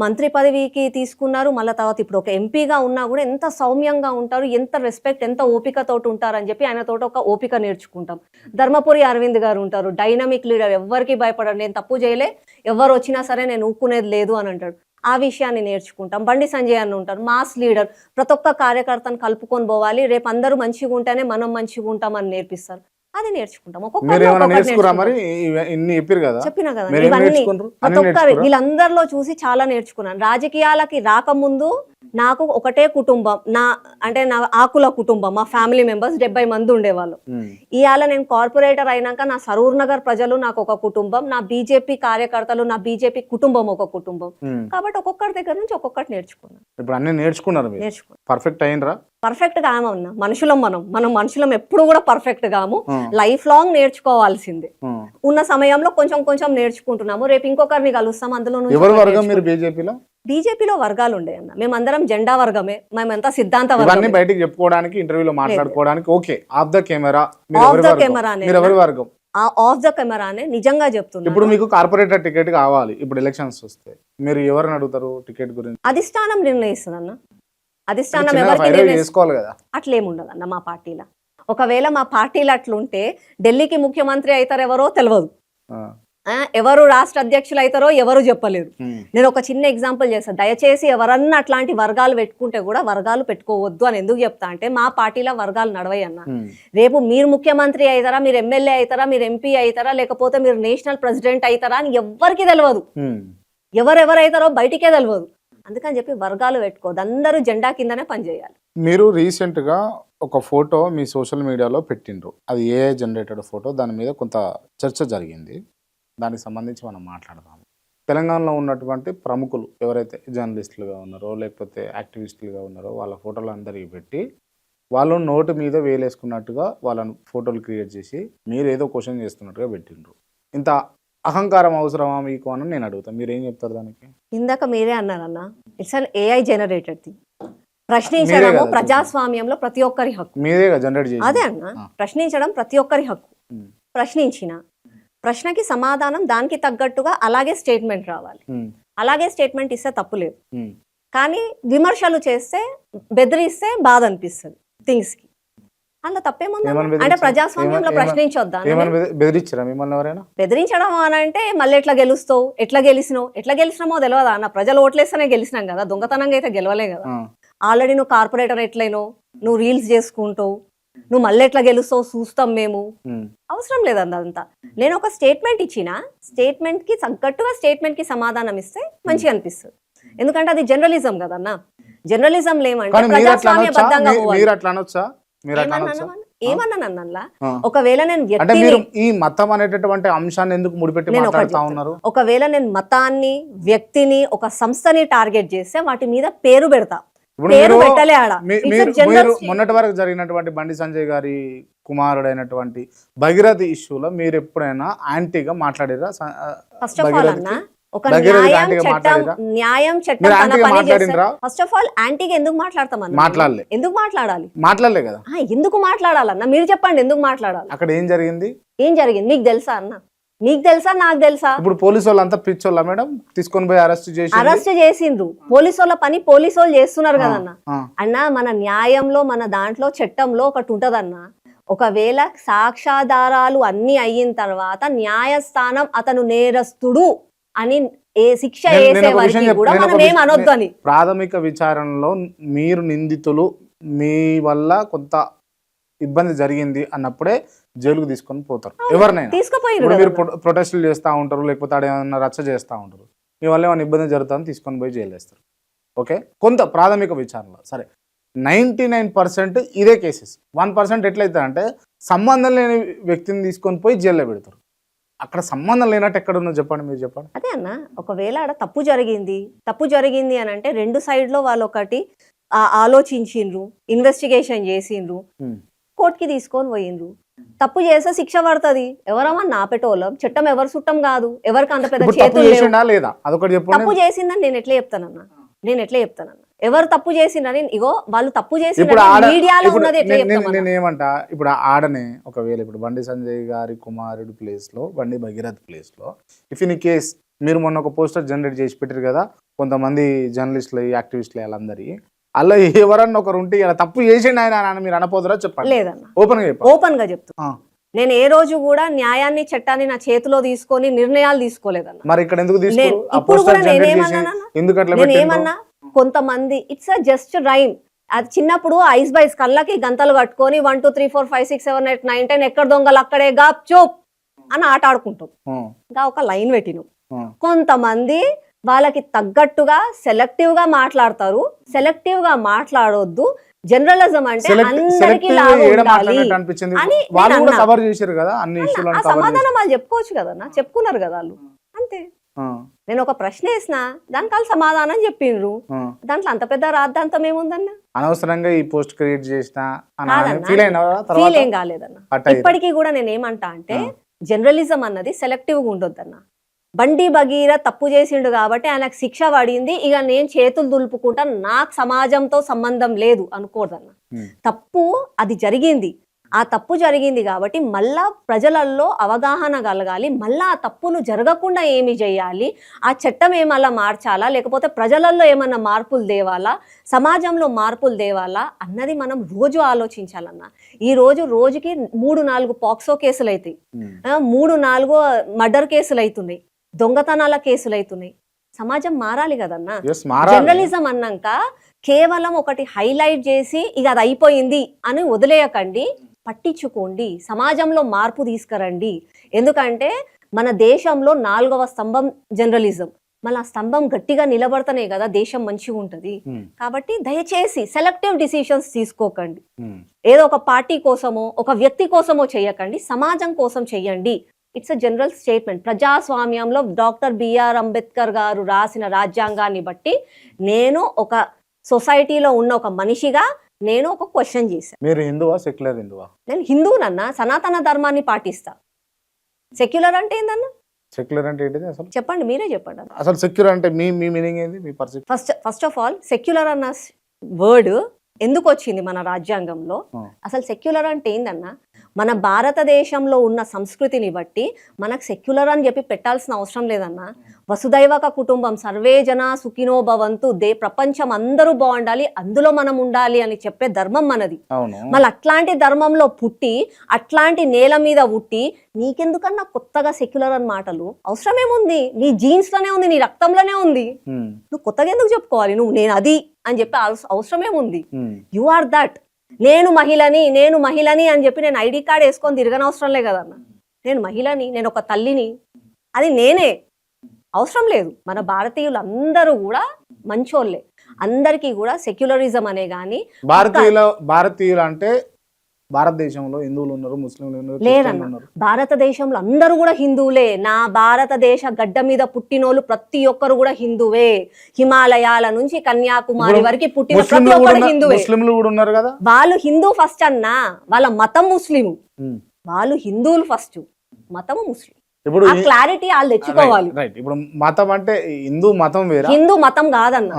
మంత్రి పదవికి తీసుకున్నారు, మళ్ళీ తర్వాత ఇప్పుడు ఒక ఎంపీగా ఉన్నా కూడా ఎంత సౌమ్యంగా ఉంటారు, ఎంత రెస్పెక్ట్, ఎంత ఓపికతోటి ఉంటారని చెప్పి ఆయనతో ఒక ఓపిక నేర్చుకుంటాం. ధర్మపురి అరవింద్ గారు ఉంటారు, డైనమిక్ లీడర్, ఎవరికి భయపడరు, నేను తప్పు చేయలే, ఎవరు వచ్చినా సరే నేను ఊక్కునేది లేదు అని అంటాడు. ఆ విషయాన్ని నేర్చుకుంటాం. బండి సంజయ్ అన్న ఉంటారు, మాస్ లీడర్, ప్రతి ఒక్క కార్యకర్తను కలుపుకొని పోవాలి, రేపు అందరూ మంచిగా ఉంటేనే మనం మంచిగా ఉంటామని నేర్పిస్తారు. అది నేర్చుకుంటాం. మీరు ఏమైనా నేర్చుకురా మరి? ఇన్ని చెప్పారు కదా, చెప్పినా కదా, మీరు ఏం ఇవన్నీ నేర్చుకున్నారు? ప్రతి ఒక్కరు వీళ్ళందరిలో చూసి చాలా నేర్చుకున్నాను. రాజకీయాలకి రాకముందు నాకు ఒకటే కుటుంబం, నా ఆకుల కుటుంబం, మా ఫ్యామిలీ మెంబర్స్ 70 మంది ఉండేవాళ్ళు. ఇవాళ నేను కార్పొరేటర్ అయినాక నా సరూర్ నగర్ ప్రజలు నాకు ఒక కుటుంబం, నా బీజేపీ కార్యకర్తలు, నా బీజేపీ కుటుంబం ఒక కుటుంబం. కాబట్టి ఒక్కొక్కరి దగ్గర నుంచి ఒక్కొక్కటి నేర్చుకున్నాను. ఇప్పుడు అన్ని నేర్చుకున్నారు, పర్ఫెక్ట్ అయినరా? పర్ఫెక్ట్ కామన్నా, మనుషులం మనం మనుషులం ఎప్పుడు కూడా పర్ఫెక్ట్ కాము, లైఫ్ లాంగ్ నేర్చుకోవాల్సిందే. ఉన్న సమయంలో కొంచెం కొంచెం నేర్చుకుంటున్నాము, రేపు ఇంకొకరిని కలుస్తాం. అందులో బీజేపీలో వర్గాలు ఉండే అన్న, మేమందరం జెండా వర్గమే, మేమంతా సిద్ధాంత వర్గం. బయటికి చెప్పుకోవడానికి, ఇంటర్వ్యూలో మాట్లాడుకోవడానికి okay. Of the camera off the camera అనే నిజంగా చెప్తున్నా. ఇప్పుడు మీకు కార్పొరేటర్ టికెట్ కావాలి, ఇప్పుడు ఎలక్షన్స్ వస్తే మీరు ఎవరిని అడుగుతారు టికెట్ గురించి? అధిష్టానం నిర్ణయిస్తుంది అన్న, అధిష్టానం చేసుకోవాలి కదా. అట్లేముండదు అన్న మా పార్టీలో. ఒకవేళ మా పార్టీలో అట్లుంటే ఢిల్లీకి ముఖ్యమంత్రి అవుతారు ఎవరో తెలియదు, ఎవరు రాష్ట్ర అధ్యక్షులు అవుతారో ఎవరు చెప్పలేరు. నేను ఒక చిన్న ఎగ్జాంపుల్ చేస్తాను. దయచేసి ఎవరన్నా అట్లాంటి వర్గాలు పెట్టుకుంటే కూడా వర్గాలు పెట్టుకోవద్దు అని ఎందుకు చెప్తా అంటే, మా పార్టీలో వర్గాలు నడవయి అన్న. రేపు మీరు ముఖ్యమంత్రి అవుతారా, మీరు ఎమ్మెల్యే అవుతారా, మీరు ఎంపీ అవుతారా, లేకపోతే మీరు నేషనల్ ప్రెసిడెంట్ అవుతారా అని ఎవ్వరికి తెలియదు, ఎవరెవరు అవుతారో బయటికే తెలియదు. అందుకని చెప్పి వర్గాలు పెట్టుకోవద్దు, అందరూ జెండా కిందనే పనిచేయాలి. మీరు రీసెంట్ గా ఒక ఫోటో మీ సోషల్ మీడియాలో పెట్టిండ్రు, అది ఏఐ జనరేటెడ్ ఫోటో. దాని మీద కొంత చర్చ జరిగింది, దానికి సంబంధించి మనం మాట్లాడదాం. తెలంగాణలో ఉన్నటువంటి ప్రముఖులు ఎవరైతే జర్నలిస్టులుగా ఉన్నారో లేకపోతే యాక్టివిస్టులుగా ఉన్నారో వాళ్ళ ఫోటోలు అందరికీ పెట్టి వాళ్ళు నోటు మీద వేలేసుకున్నట్టుగా వాళ్ళ ఫోటోలు క్రియేట్ చేసి మీరు ఏదో క్వశ్చన్ చేస్తున్నట్టుగా పెట్టిండ్రు. ఇంత అహంకారం అవసరమా మీకు అని నేను అడుగుతాను, మీరు ఏం చెప్తారు దానికి? ఇందాక మీరే అన్నారన్న, it's an AI generated thing. ప్రశ్నించడము ప్రజాస్వామ్యంలో ప్రతి ఒక్కరి హక్కు. మీరేగా జనరేట్ చేసి? అదే అన్న, ప్రశ్నించడం ప్రతి ఒక్కరి హక్కు. ప్రశ్నించిన ప్రశ్నకి సమాధానం దానికి తగ్గట్టుగా అలాగే స్టేట్మెంట్ రావాలి. అలాగే స్టేట్మెంట్ ఇస్తే తప్పు లేదు, కానీ విమర్శలు చేస్తే, బెదిరిస్తే బాధ అనిపిస్తుంది థింగ్స్ కి. అలా తప్పేముంది అంటే ప్రజాస్వామ్యంలో ప్రశ్నించొద్దా? బెదిరించడం అని అంటే మళ్ళీ ఎట్లా గెలుస్తావు, ఎట్లా గెలిచినామో తెలియదా అన్న? ప్రజలు ఓట్లేస్తేనే గెలిచినాం కదా, దొంగతనంగా అయితే గెలవలే కదా. ఆల్రెడీ నువ్వు కార్పొరేటర్ ఎట్లయినో, నువ్వు రీల్స్ చేసుకుంటావు, నువ్వు మళ్ళీ ఎట్లా గెలుస్తావు చూస్తాం మేము. అవసరం లేదన్న అదంతా. నేను ఒక స్టేట్మెంట్ ఇచ్చిన, స్టేట్మెంట్ కి తగ్గట్టుగా స్టేట్మెంట్ కి సమాధానం ఇస్తే మంచిగా అనిపిస్తుంది. ఎందుకంటే అది జర్నలిజం కదన్నా. జర్నలిజం లేమంటే ప్రజాస్వామ్యబద్ధంగా ఏమన్నానన్నా, ఒకవేళ నేను ఈ మతం అనేటటువంటి అంశాన్ని ఎందుకు ముడిపెట్టి మాట్లాడుతా ఉన్నారు? ఒకవేళ నేను మతాన్ని, వ్యక్తిని, ఒక సంస్థని టార్గెట్ చేస్తే వాటి మీద పేరు పెడతా. మొన్నటి వరకు జరిగినటువంటి బండి సంజయ్ గారి కుమారుడైనటువంటి భగీరథి ఇష్యూలో మీరు ఎప్పుడైనా యాంటీగా మాట్లాడారా? ఫస్ట్ ఆఫ్ ఆల్ అన్న, ఒక న్యాయం చట్టం ఫస్ట్ ఆఫ్ ఆల్ యాంటీగా ఎందుకు మాట్లాడతామన్నా? మాట్లాడలే. ఎందుకు మాట్లాడాలి? మాట్లాడలే కదా. ఎందుకు మాట్లాడాలన్నా మీరు చెప్పండి, ఎందుకు మాట్లాడాలి? అక్కడ ఏం జరిగింది మీకు తెలుసా అన్న? మీకు తెలుసా, నాకు తెలుసా? ఇప్పుడు పోలీసు వాళ్ళు అంతా పిచ్చోళ్ళ మేడం, తీసుకొని పోయి అరెస్ట్ చేసిండ్రు. పోలీసు వాళ్ళ పని పోలీసు వాళ్ళు చేస్తున్నారు కదన్న. అన్న, మన న్యాయంలో, మన దాంట్లో చట్టంలో ఒకటి ఉంటదన్న. ఒకవేళ సాక్ష్యాధారాలు అన్ని అయిన తర్వాత న్యాయస్థానం అతను నేరస్తుడు అని శిక్ష వేసే వరకు కూడా మనం ఏం అనొద్దు అని. ప్రాథమిక విచారణలో మీరు నిందితులు, మీ వల్ల కొంత ఇబ్బంది జరిగింది అన్నప్పుడే జైలుకు తీసుకొని పోతారు ఎవరినైనా. మీరు ప్రొటెస్టులు చేస్తూ ఉంటారు, లేకపోతే ఏమన్నా రచ్చ చేస్తూ ఉంటారు, మీ వల్ల ఏమైనా ఇబ్బంది జరుగుతుందని తీసుకొని పోయి జైలు వేస్తారు. ఓకే, కొంత ప్రాథమిక విచారణలో సరే. 99% ఇదే కేసెస్. 1% ఎట్లయితే సంబంధం లేని వ్యక్తిని తీసుకొని పోయి జైల్లో పెడతారు. అక్కడ సంబంధం లేనట్టు ఎక్కడ ఉన్నది చెప్పండి, మీరు చెప్పండి. అదే అన్న, ఒకవేళ ఆడ తప్పు జరిగింది అని అంటే రెండు సైడ్లో వాళ్ళు ఒకటి ఆలోచించిండ్రు, ఇన్వెస్టిగేషన్ చేసిండ్రు, కోర్టుకి తీసుకొని పోయిండ్రు. తప్పు చేస్తే శిక్ష పడుతుంది. ఎవరమ్మా ఆపేటోళ్ళం, చట్టం ఎవరు చుట్టం కాదు, ఎవరికి అంత పెద్ద చేతులు లేవు. లేదా అదొకటి చెప్పండి. తప్పు చేసిందని నేను ఎట్లా చెప్తానన్నా? ఎవరు తప్పు చేసిండ్రని ఇగో వాళ్ళు తప్పు ఇప్పుడు చేసిండ్రని మీడియాలో ఉన్నది ఎట్లా చెప్తాం నేను ఏమంటా, ఇప్పుడు ఆడనే ఒకవేళ ఇప్పుడు బండి సంజయ్ గారి కుమారుడి ప్లేస్ లో, బండి భగీరథ్ ప్లేస్ లో, ఇఫ్ ఇన్ కేస్ మీరు మొన్న ఒక పోస్టర్ జనరేట్ చేసి పెట్టారు కదా కొంతమంది జర్నలిస్టులు యాక్టివిస్టులు వాళ్ళందరి, అలా ఎవరన్నా ఒకరు ఉంటే ఇలా తప్పు చేసిండు ఆయన అని మీరు అనపోదురా చెప్పండి. లేదన్న, ఓపెన్ గా చెప్పండి. ఓపెన్ గా చెప్తా. నేను ఏ రోజు కూడా న్యాయాన్ని చట్టాన్ని నా చేతిలో తీసుకొని నిర్ణయాలు తీసుకోలేదన్న. మరి ఇక్కడ ఎందుకు తీసుకోరు? ఇప్పుడు కూడా నేనేమన్నా కొంతమంది ఇట్స్ అ జస్ట్ రైమ్. అది చిన్నప్పుడు ఐస్ బైస్ కళ్ళకి గంతలు కట్టుకొని 1 2 3 4 5 6 7 8 9 10 ఎక్కడ దొంగలు అక్కడే గాప్ చూప్ అని ఆట ఆడుకుంటాం. ఇంకా ఒక లైన్ పెట్టినాం. కొంతమంది వాళ్ళకి తగ్గట్టుగా సెలెక్టివ్ గా మాట్లాడతారు. సెలెక్టివ్ గా మాట్లాడొద్దు. జర్నలిజం అంటే అందరికీ సమాధానం వాళ్ళు చెప్పుకోవచ్చు కదన్నా, చెప్పుకున్నారు కదా వాళ్ళు, అంతే. నేను ఒక ప్రశ్న వేసిన దానికి వాళ్ళు సమాధానం చెప్పిండ్రు. దాంట్లో అంత పెద్ద రాద్ధాంతం ఏముందన్న? అనవసరంగా ఈ పోస్ట్ క్రియేట్ చేసిన ఫీల్ ఏం కాలేదన్న. ఇప్పటికీ కూడా నేను ఏమంటా అంటే జర్నలిజం అన్నది సెలెక్టివ్ గా ఉండొద్దన్న. బండి భగీరథ్ తప్పు చేసిండు కాబట్టి ఆయనకు శిక్ష పడింది, ఇక నేను చేతులు దులుపుకుంటా, నాకు సమాజంతో సంబంధం లేదు అనుకోదన్న. తప్పు అది జరిగింది, ఆ తప్పు జరిగింది కాబట్టి మళ్ళా ప్రజలలో అవగాహన కలగాలి. మళ్ళా ఆ తప్పును జరగకుండా ఏమి చేయాలి, ఆ చట్టం ఏమన్నా మార్చాలా, లేకపోతే ప్రజలలో ఏమన్నా మార్పులు తేవాలా, సమాజంలో మార్పులు తేవాలా అన్నది మనం రోజు ఆలోచించాలన్న. ఈ రోజుకి 3-4 పాక్సో కేసులు అవుతాయి, 3-4 మర్డర్ కేసులు అవుతున్నాయి, దొంగతనాల కేసులు అవుతున్నాయి. సమాజం మారాలి కదన్నా. జర్నలిజం అన్నాక కేవలం ఒకటి హైలైట్ చేసి ఇక అది అయిపోయింది అని వదిలేయకండి, పట్టించుకోండి, సమాజంలో మార్పు తీసుకురండి. ఎందుకంటే మన దేశంలో 4వ స్తంభం జర్నలిజం. మళ్ళీ ఆ స్తంభం గట్టిగా నిలబడతానే కదా దేశం మంచిగా ఉంటది. కాబట్టి దయచేసి సెలెక్టివ్ డిసిషన్స్ తీసుకోకండి. ఏదో ఒక పార్టీ కోసమో ఒక వ్యక్తి కోసమో చేయకండి, సమాజం కోసం చెయ్యండి. It's a general statement. ప్రజాస్వామ్యంలో డాక్టర్ బిఆర్ అంబేద్కర్ గారు రాసిన రాజ్యాంగాన్ని బట్టి నేను ఒక సొసైటీలో ఉన్న ఒక మనిషిగా నేను ఒక క్వశ్చన్ చేశాను. మీరు హిందువా, సెక్యులర్ హిందువా? నేను హిందువునన్నా, సనాతన ధర్మాన్ని పాటిస్తా. సెక్యులర్ అంటే ఏందన్నా? సెక్యులర్ అంటే ఏంటిది అసలు చెప్పండి, మీరే చెప్పండి. అసలు సెక్యులర్ అంటే మీ మీనింగ్ ఏంది, మీ perception? First of all secular అన్న వర్డ్ ఎందుకు వచ్చింది మన రాజ్యాంగంలో? అసలు సెక్యులర్ అంటే ఏందన్నా, మన భారతదేశంలో ఉన్న సంస్కృతిని బట్టి మనకు సెక్యులర్ అని చెప్పి పెట్టాల్సిన అవసరం లేదన్నా. వసుదైవక కుటుంబం, సర్వే జన సుఖినో భవంతు, ప్రపంచం అందరూ బాగుండాలి, అందులో మనం ఉండాలి అని చెప్పే ధర్మం మనది. మళ్ళీ అట్లాంటి ధర్మంలో పుట్టి అట్లాంటి నేల మీద పుట్టి నీకెందుకన్నా కొత్తగా సెక్యులర్ అని మాటలు అవసరమేముంది? నీ జీన్స్ లోనే ఉంది, నీ రక్తంలోనే ఉంది, నువ్వు కొత్తగా ఎందుకు చెప్పుకోవాలి? నువ్వు నేను అది అని చెప్పి అవసరమేముంది? You are that. నేను మహిళని అని చెప్పి నేను ఐడి కార్డ్ వేసుకొని తిరగనవసరం లే కదన్న. నేను మహిళని, నేను ఒక తల్లిని, అది నేనే, అవసరం లేదు. మన భారతీయులందరూ కూడా మంచోళ్ళే. అందరికీ కూడా సెక్యులరిజం అనే గాని భారతీయులు అంటే భారతదేశంలో హిందువులు ఉన్నారు, ముస్లింలు ఉన్నారు, లేదన్న. భారతదేశంలో అందరూ కూడా హిందువులే. నా భారతదేశ గడ్డ మీద పుట్టినోళ్ళు ప్రతి ఒక్కరు కూడా హిందువే. హిమాలయాల నుంచి కన్యాకుమారి వరకు పుట్టిన ప్రతి ఒక్కరు హిందువే. ముస్లింలు కూడా ఉన్నారు కదా, వాళ్ళు హిందూ ఫస్ట్ అన్నా, వాళ్ళ మతం ముస్లిం. వాళ్ళు హిందువులు ఫస్ట్, మతం ముస్లిం. ఇప్పుడు క్లారిటీ వాళ్ళు తెచ్చుకోవాలి. ఇప్పుడు మతం అంటే హిందూ మతం వేరే, హిందూ మతం కాదన్న.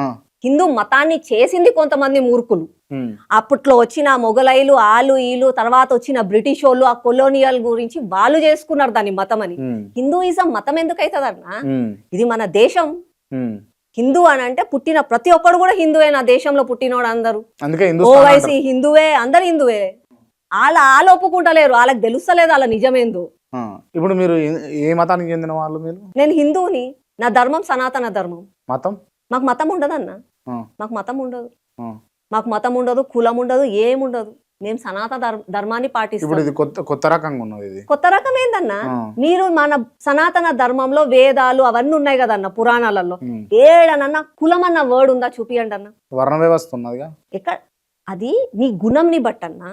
హిందూ మతాన్ని చేసింది కొంతమంది మూర్ఖులు. అప్పట్లో వచ్చిన మొఘలైలు, ఆలు ఈలు, తర్వాత వచ్చిన బ్రిటిష్ వాళ్ళు, ఆ కొలోనియల్ గురించి వాళ్ళు చేసుకున్నారు దాన్ని మతం అని. హిందూయిజం మతం ఎందుకు అవుతుందన్నా? ఇది మన దేశం. హిందూ అని అంటే పుట్టిన ప్రతి ఒక్కడు కూడా హిందువే. నా దేశంలో పుట్టినోడు అందరూ ఓవైసీ హిందువే, అందరు హిందువే. వాళ్ళు ఒప్పుకుంటలేరు, వాళ్ళకి తెలుస్తలేదు వాళ్ళ నిజమేందో. ఇప్పుడు మీరు ఏ మతానికి చెందిన వాళ్ళు? మీరు? నేను హిందువుని. నా ధర్మం సనాతన ధర్మం. మతం? మాకు మతం ఉండదన్న. మాకు మతం ఉండదు, మాకు మతం ఉండదు, కులం ఉండదు, ఏముండదు. మేము సనాతన ధర్మాన్ని పాటిస్తాం. ఇది కొత్త రకంగా ఉన్నది. కొత్త రకం ఏందన్నా? మీరు మన సనాతన ధర్మంలో వేదాలు అవన్నీ ఉన్నాయి కదన్న, పురాణాలలో. ఏడనన్నా కులం అన్న వర్డ్ ఉందా? చూపియండి అన్న. వర్ణ వ్యవస్థ ఉన్నదిగా. ఎక్కడ? అది నీ గుణంని బట్టి అన్న.